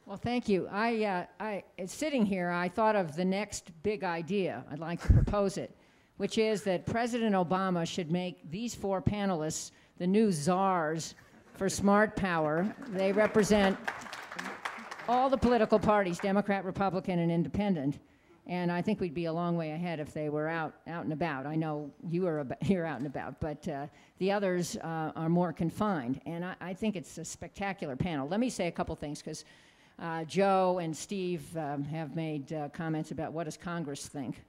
Well, thank you. Sitting here, I thought of the next big idea. I'd like to propose it, which is that President Obama should make these 4 panelists the new czars for smart power. They represent all the political parties, Democrat, Republican, and Independent. And I think we'd be a long way ahead if they were out and about. I know you're out and about, but the others are more confined. And I think it's a spectacular panel. Let me say a couple things, because Joe and Steve have made comments about what does Congress think.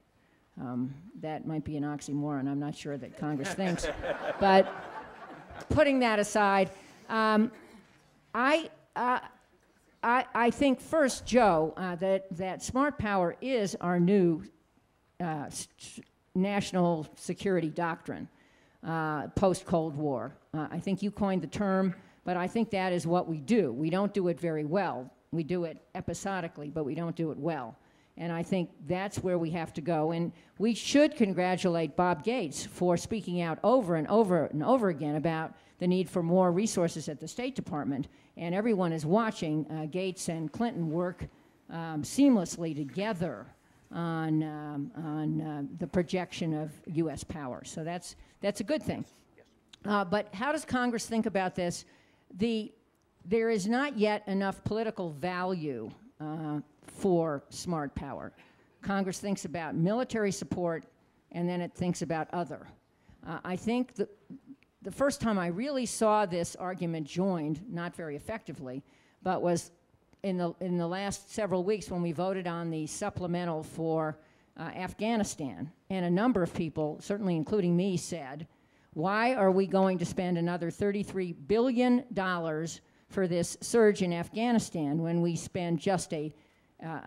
That might be an oxymoron. I'm not sure that Congress thinks. But putting that aside, I think first, Joe, that smart power is our new national security doctrine post-Cold War. I think you coined the term, but I think that is what we do. We don't do it very well. We do it episodically, but we don't do it well. And I think that's where we have to go. And we should congratulate Bob Gates for speaking out over and over and over again about the need for more resources at the State Department. And everyone is watching Gates and Clinton work seamlessly together on the projection of U.S. power. So that's a good thing. But how does Congress think about this? There is not yet enough political value for smart power. Congress thinks about military support, and then it thinks about other. I think the first time I really saw this argument joined, not very effectively, but was in the last several weeks when we voted on the supplemental for Afghanistan. And a number of people, certainly including me, said, why are we going to spend another $33 billion for this surge in Afghanistan when we spend just a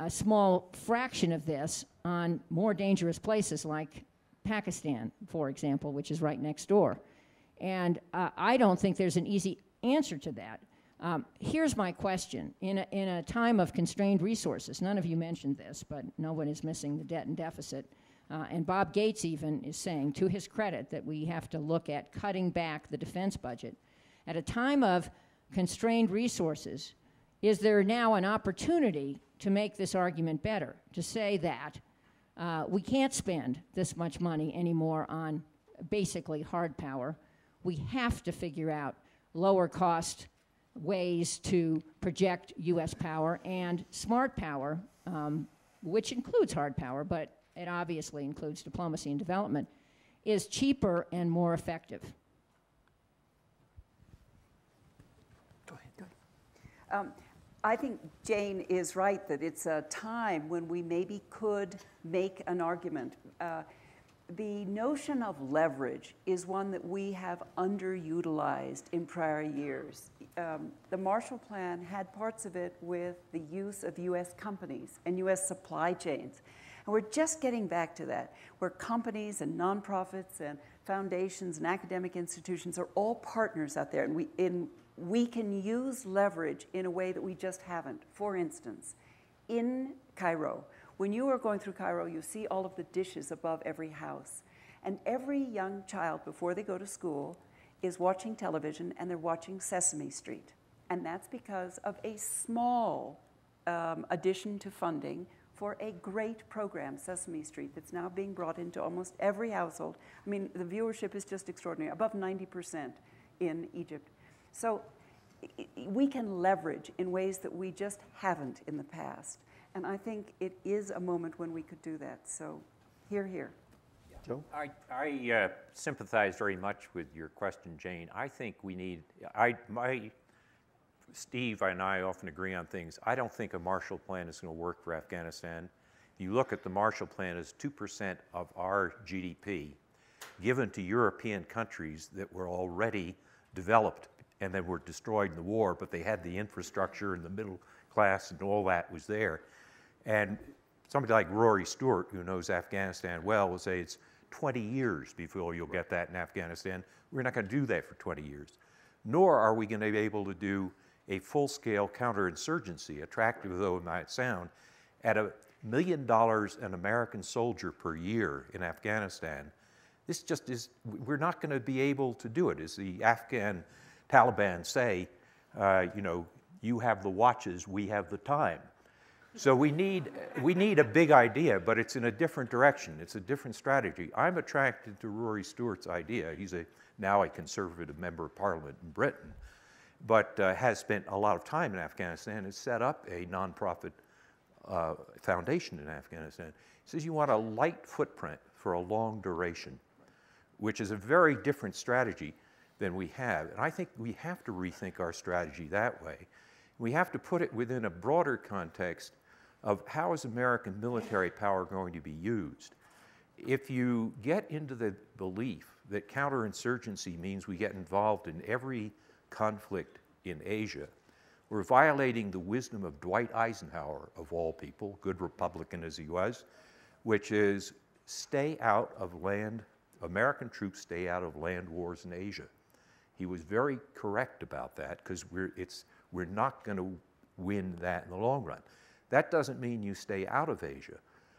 small fraction of this on more dangerous places like Pakistan, for example, which is right next door? And I don't think there's an easy answer to that. Here's my question. In a time of constrained resources, none of you mentioned this, but no one is missing the debt and deficit. And Bob Gates even is saying, to his credit, that we have to look at cutting back the defense budget. At a time of constrained resources, is there now an opportunity to make this argument better, to say that we can't spend this much money anymore on basically hard power? We have to figure out lower cost ways to project U.S. power, and smart power, which includes hard power, but it obviously includes diplomacy and development, is cheaper and more effective. Go ahead. I think Jane is right that it's a time when we maybe could make an argument. The notion of leverage is one that we have underutilized in prior years. The Marshall Plan had parts of it with the use of U.S. companies and U.S. supply chains. And we're just getting back to that, where companies and nonprofits and foundations and academic institutions are all partners out there. And we can use leverage in a way that we just haven't. For instance, in Cairo, when you are going through Cairo, you see all of the dishes above every house. And every young child, before they go to school, is watching television, and they're watching Sesame Street. And that's because of a small addition to funding for a great program, Sesame Street, that's now being brought into almost every household. I mean, the viewership is just extraordinary, above 90% in Egypt. So we can leverage in ways that we just haven't in the past. And I think it is a moment when we could do that. So, hear, hear. Joe? I sympathize very much with your question, Jane. I think we need, Steve and I often agree on things. I don't think a Marshall Plan is going to work for Afghanistan. If you look at the Marshall Plan as 2% of our GDP given to European countries that were already developed and that were destroyed in the war, but they had the infrastructure and the middle class and all that was there. And somebody like Rory Stewart, who knows Afghanistan well, will say it's 20 years before you'll get that in Afghanistan. We're not going to do that for 20 years. Nor are we going to be able to do a full-scale counterinsurgency, attractive though it might sound, at $1 million an American soldier per year in Afghanistan. This just is, we're not going to be able to do it. As the Afghan Taliban say, you know, you have the watches, we have the time. So we need a big idea, but it's in a different direction. It's a different strategy. I'm attracted to Rory Stewart's idea. He's now a conservative member of parliament in Britain, but has spent a lot of time in Afghanistan and set up a nonprofit foundation in Afghanistan. He says you want a light footprint for a long duration, which is a very different strategy than we have. And I think we have to rethink our strategy that way. We have to put it within a broader context of how is American military power going to be used. if you get into the belief that counterinsurgency means we get involved in every conflict in Asia, we're violating the wisdom of Dwight Eisenhower, of all people, good Republican as he was, which is stay out of land, American troops stay out of land wars in Asia. He was very correct about that because we're not going to win that in the long run. That doesn't mean you stay out of Asia.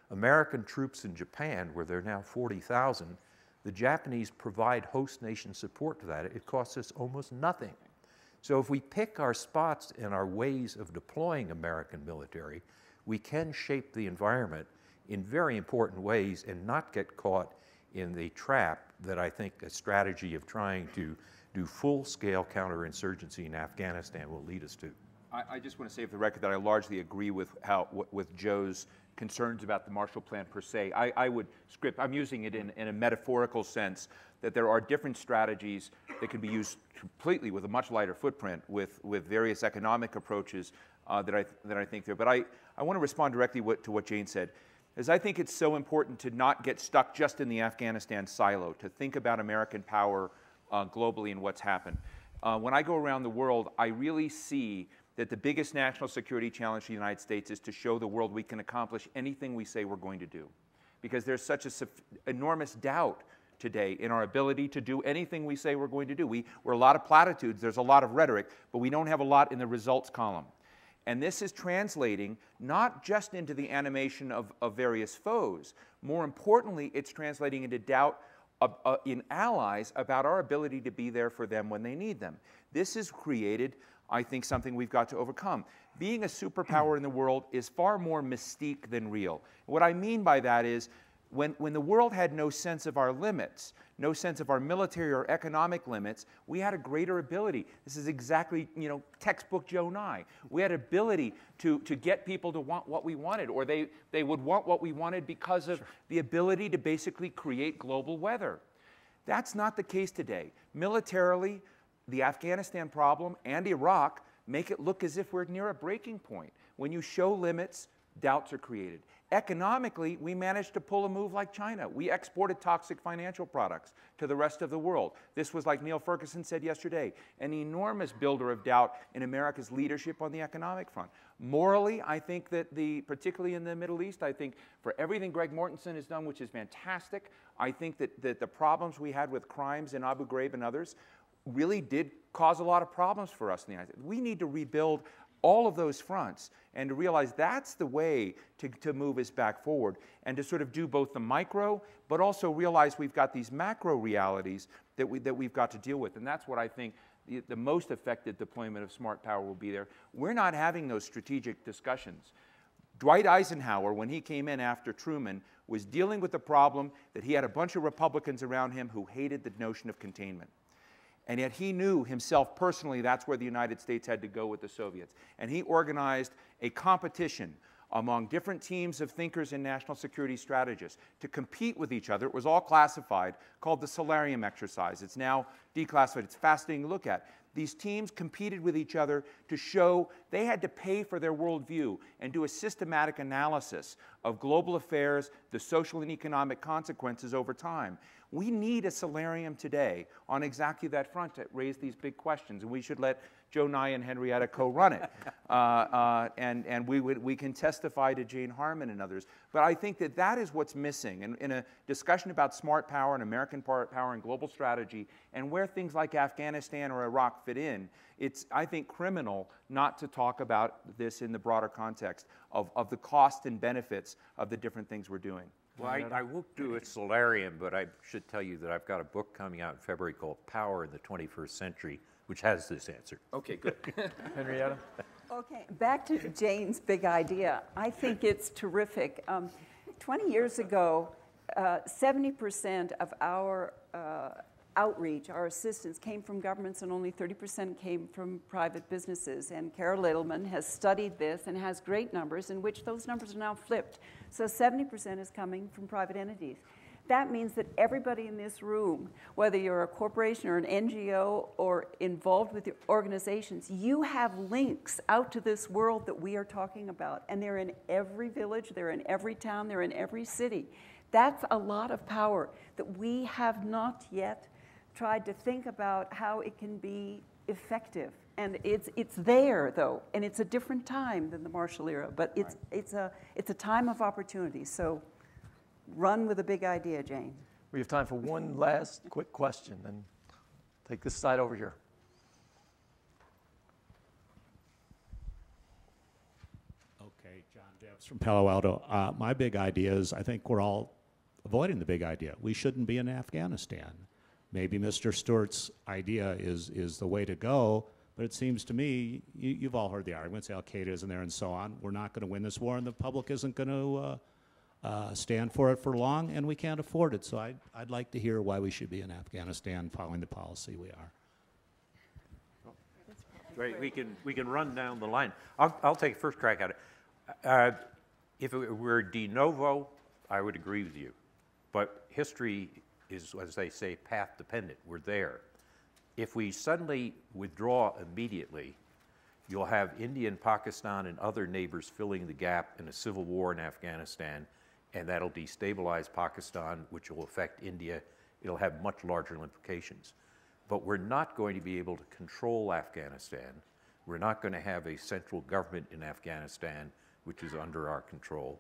American troops in Japan, where there are now 40,000, the Japanese provide host nation support to that. It costs us almost nothing. So if we pick our spots and our ways of deploying American military, we can shape the environment in very important ways and not get caught in the trap that I think a strategy of trying to do full-scale counterinsurgency in Afghanistan will lead us to. I just want to say for the record that I largely agree with Joe's concerns about the Marshall Plan per se. I would I'm using it in a metaphorical sense, that there are different strategies that can be used completely with a much lighter footprint with various economic approaches that I think there. But I want to respond directly to what Jane said, as I think it's so important to not get stuck just in the Afghanistan silo, to think about American power globally and what's happened. When I go around the world, I really see that the biggest national security challenge for the United States is to show the world we can accomplish anything we say we're going to do. Because there's such an enormous doubt today in our ability to do anything we say we're going to do. We're a lot of platitudes, there's a lot of rhetoric, but we don't have a lot in the results column. And this is translating not just into the animation of various foes. More importantly, it's translating into doubt in allies about our ability to be there for them when they need them. This has created, I think, something we've got to overcome. Being a superpower in the world is far more mystique than real. What I mean by that is when the world had no sense of our limits, no sense of our military or economic limits, we had a greater ability. This is exactly, textbook Joe Nye. We had ability to get people to want what we wanted, or they would want what we wanted because of the ability to basically create global weather. That's not the case today. Militarily, the Afghanistan problem and Iraq make it look as if we're near a breaking point. When you show limits, doubts are created. Economically, we managed to pull a move like China. We exported toxic financial products to the rest of the world. This was, like Neil Ferguson said yesterday, an enormous builder of doubt in America's leadership on the economic front. Morally, I think that particularly in the Middle East, I think for everything Greg Mortensen has done, which is fantastic, I think that the problems we had with crimes in Abu Ghraib and others really did cause a lot of problems for us in the United States. We need to rebuild all of those fronts and to realize that's the way to move us back forward and to sort of do both the micro, but also realize we've got these macro realities that we've got to deal with. And that's what I think the most effective deployment of smart power will be there. We're not having those strategic discussions. Dwight Eisenhower, when he came in after Truman, was dealing with the problem that he had a bunch of Republicans around him who hated the notion of containment. And yet he knew himself personally that's where the United States had to go with the Soviets. And he organized a competition among different teams of thinkers and national security strategists to compete with each other. It was all classified, called the Solarium exercise. It's now declassified. It's fascinating to look at. These teams competed with each other to show they had to pay for their worldview and do a systematic analysis of global affairs, the social and economic consequences over time. We need a solarium today on exactly that front to raise these big questions, and we should let Joe Nye and Henrietta co-run it. And we can testify to Jane Harman and others. But I think that is what's missing. And in a discussion about smart power and American power and global strategy and where things like Afghanistan or Iraq fit in, it's, I think, criminal not to talk about this in the broader context of the cost and benefits of the different things we're doing. Well, I won't do a solarium, but I should tell you that I've got a book coming out in February called Power in the 21st Century, which has this answer. Okay, good. Henrietta? Okay, back to Jane's big idea. I think it's terrific. 20 years ago, 70% of our outreach, our assistance, came from governments and only 30% came from private businesses. And Carol Littleman has studied this and has great numbers in which those numbers are now flipped. So 70% is coming from private entities. That means that everybody in this room, whether you're a corporation or an NGO or involved with your organizations, you have links out to this world that we are talking about. And they're in every village, they're in every town, they're in every city. That's a lot of power that we have not yet tried to think about how it can be effective. And it's there, though, and it's a different time than the Marshall era, but it's a time of opportunity. So run with a big idea, Jane. We have time for one last quick question, and take this side over here. Okay, John Debs from Palo Alto. My big idea is I think we're all avoiding the big idea. We shouldn't be in Afghanistan. Maybe Mr. Stewart's idea is the way to go, but it seems to me, you've all heard the arguments, Al-Qaeda isn't there and so on. We're not going to win this war, and the public isn't going to stand for it for long, and we can't afford it. So I'd like to hear why we should be in Afghanistan following the policy we are. Great, we can run down the line. I'll take a first crack at it. If it were de novo, I would agree with you. But history is, as they say, path dependent. We're there. If we suddenly withdraw immediately, you'll have India and Pakistan and other neighbors filling the gap in a civil war in Afghanistan, and that'll destabilize Pakistan, which will affect India. It'll have much larger implications. But we're not going to be able to control Afghanistan. We're not going to have a central government in Afghanistan, which is under our control.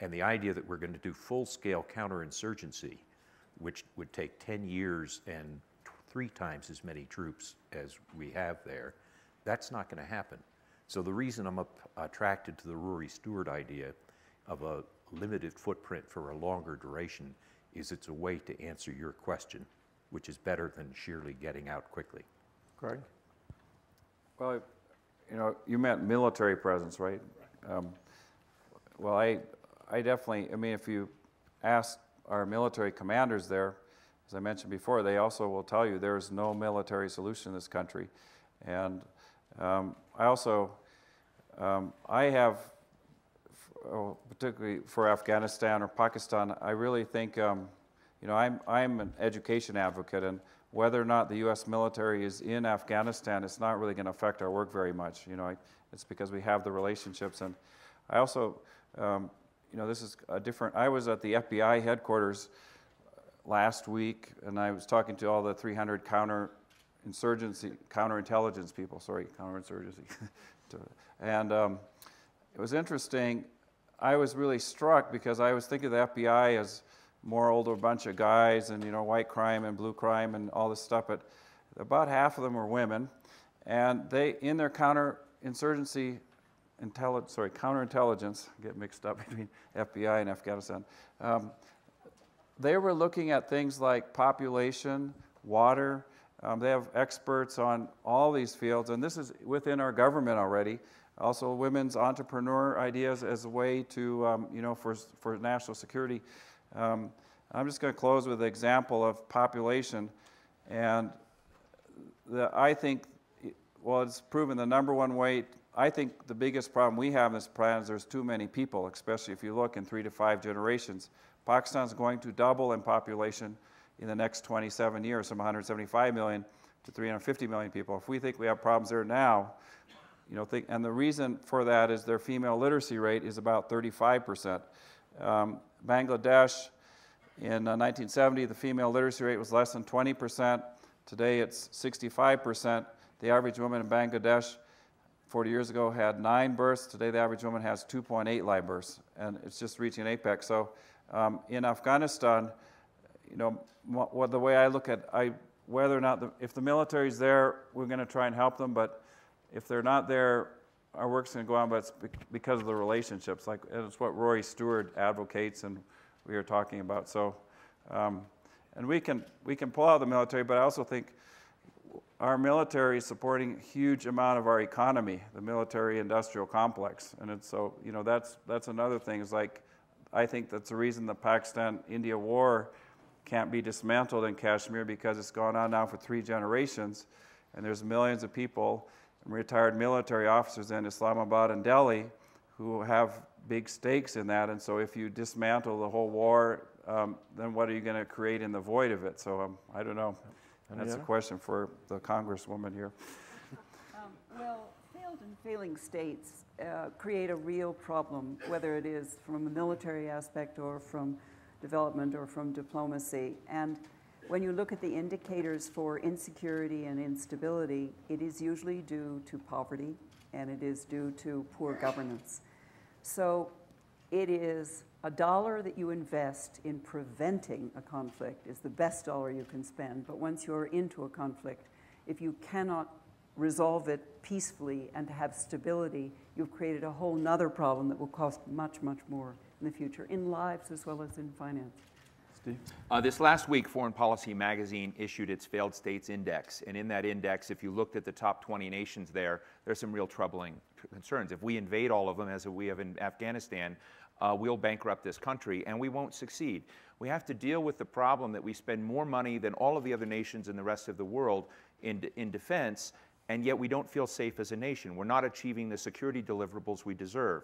And the idea that we're going to do full-scale counterinsurgency, which would take 10 years and 3 times as many troops as we have there, that's not going to happen. So the reason I'm attracted to the Rory Stewart idea of a limited footprint for a longer duration is it's a way to answer your question, which is better than sheerly getting out quickly. Greg? Well, you know, you meant military presence, right? Well, I definitely, I mean, if you ask our military commanders there, as I mentioned before, they also will tell you there's no military solution in this country. And I also, I have, particularly for Afghanistan or Pakistan, I really think, you know, I'm an education advocate, and whether or not the U.S. military is in Afghanistan, it's not really going to affect our work very much. You know, it's because we have the relationships. And I also, you know, this is a different, I was at the FBI headquarters last week, and I was talking to all the 300 counterintelligence people, counterinsurgency. And it was interesting. I was really struck because I was thinking of the FBI as more older bunch of guys and, you know, white crime and blue crime and all this stuff, but about half of them were women, and they, in their counterinsurgency counterintelligence, get mixed up between FBI and Afghanistan, they were looking at things like population, water. They have experts on all these fields, and this is within our government already. Also, women's entrepreneur ideas as a way to, you know, for national security. I'm just going to close with an example of population, and I think, well, it's proven the number one way. I think the biggest problem we have in this planet is there's too many people, especially if you look in 3 to 5 generations. Pakistan's going to double in population in the next 27 years, from 175 million to 350 million people. If we think we have problems there now, you know, and the reason for that is their female literacy rate is about 35%. Bangladesh, in 1970, the female literacy rate was less than 20%. Today, it's 65%. The average woman in Bangladesh 40 years ago had 9 births. Today, the average woman has 2.8 live births, and it's just reaching apex. So in Afghanistan, you know, the way I look at whether or not, if the military's there, we're going to try and help them, but if they're not there, our work's going to go on, but it's because of the relationships. Like, and it's what Rory Stewart advocates and we are talking about. So, and we can pull out the military, but I also think our military is supporting a huge amount of our economy, the military-industrial complex. And it's so, you know, that's another thing. Is like, I think that's the reason the Pakistan-India war can't be dismantled in Kashmir, because it's gone on now for 3 generations, and there's millions of people and retired military officers in Islamabad and Delhi who have big stakes in that. And so if you dismantle the whole war, then what are you going to create in the void of it? So I don't know. That's a question for the Congresswoman here. Well, failed and failing states create a real problem, whether it is from a military aspect or from development or from diplomacy. And when you look at the indicators for insecurity and instability, it is usually due to poverty and it is due to poor governance. So it is a dollar that you invest in preventing a conflict is the best dollar you can spend. But once you're into a conflict, if you cannot resolve it peacefully and to have stability, you've created a whole nother problem that will cost much, much more in the future, in lives as well as in finance. Steve? This last week, Foreign Policy magazine issued its Failed States Index. And in that index, if you looked at the top 20 nations there's some real troubling concerns. If we invade all of them, as we have in Afghanistan, we'll bankrupt this country and we won't succeed. We have to deal with the problem that we spend more money than all of the other nations in the rest of the world in defense, and yet we don't feel safe as a nation. We're not achieving the security deliverables we deserve.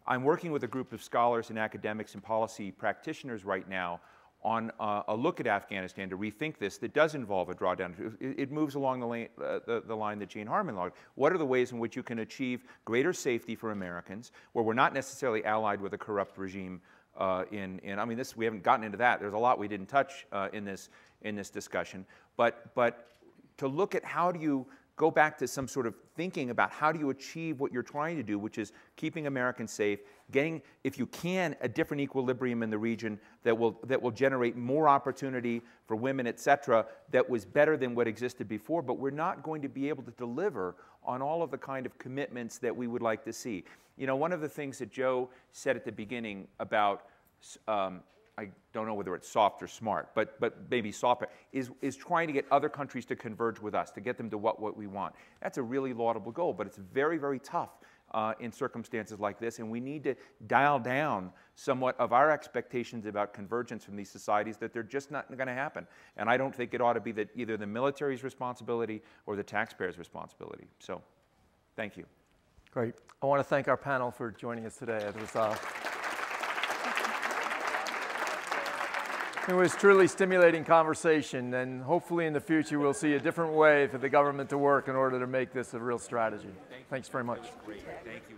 I'm working with a group of scholars and academics and policy practitioners right now on a look at Afghanistan to rethink this that does involve a drawdown. It moves along the line that Jane Harman logged. What are the ways in which you can achieve greater safety for Americans, where we're not necessarily allied with a corrupt regime I mean, we haven't gotten into that. There's a lot we didn't touch in this discussion. But to look at how do you go back to some sort of thinking about how do you achieve what you're trying to do, which is keeping Americans safe, getting, if you can, a different equilibrium in the region that will generate more opportunity for women, et cetera, that was better than what existed before, but we're not going to be able to deliver on all of the kind of commitments that we would like to see. You know, one of the things that Joe said at the beginning about I don't know whether it's soft or smart, but maybe soft, is trying to get other countries to converge with us, to get them to what we want. That's a really laudable goal, but it's very, very tough in circumstances like this, and we need to dial down somewhat of our expectations about convergence from these societies, that they're just not going to happen. And I don't think it ought to be that either the military's responsibility or the taxpayer's responsibility. So, thank you. Great. I want to thank our panel for joining us today. It was truly stimulating conversation, and hopefully in the future we'll see a different way for the government to work in order to make this a real strategy. Thanks very much. Great. Thank you.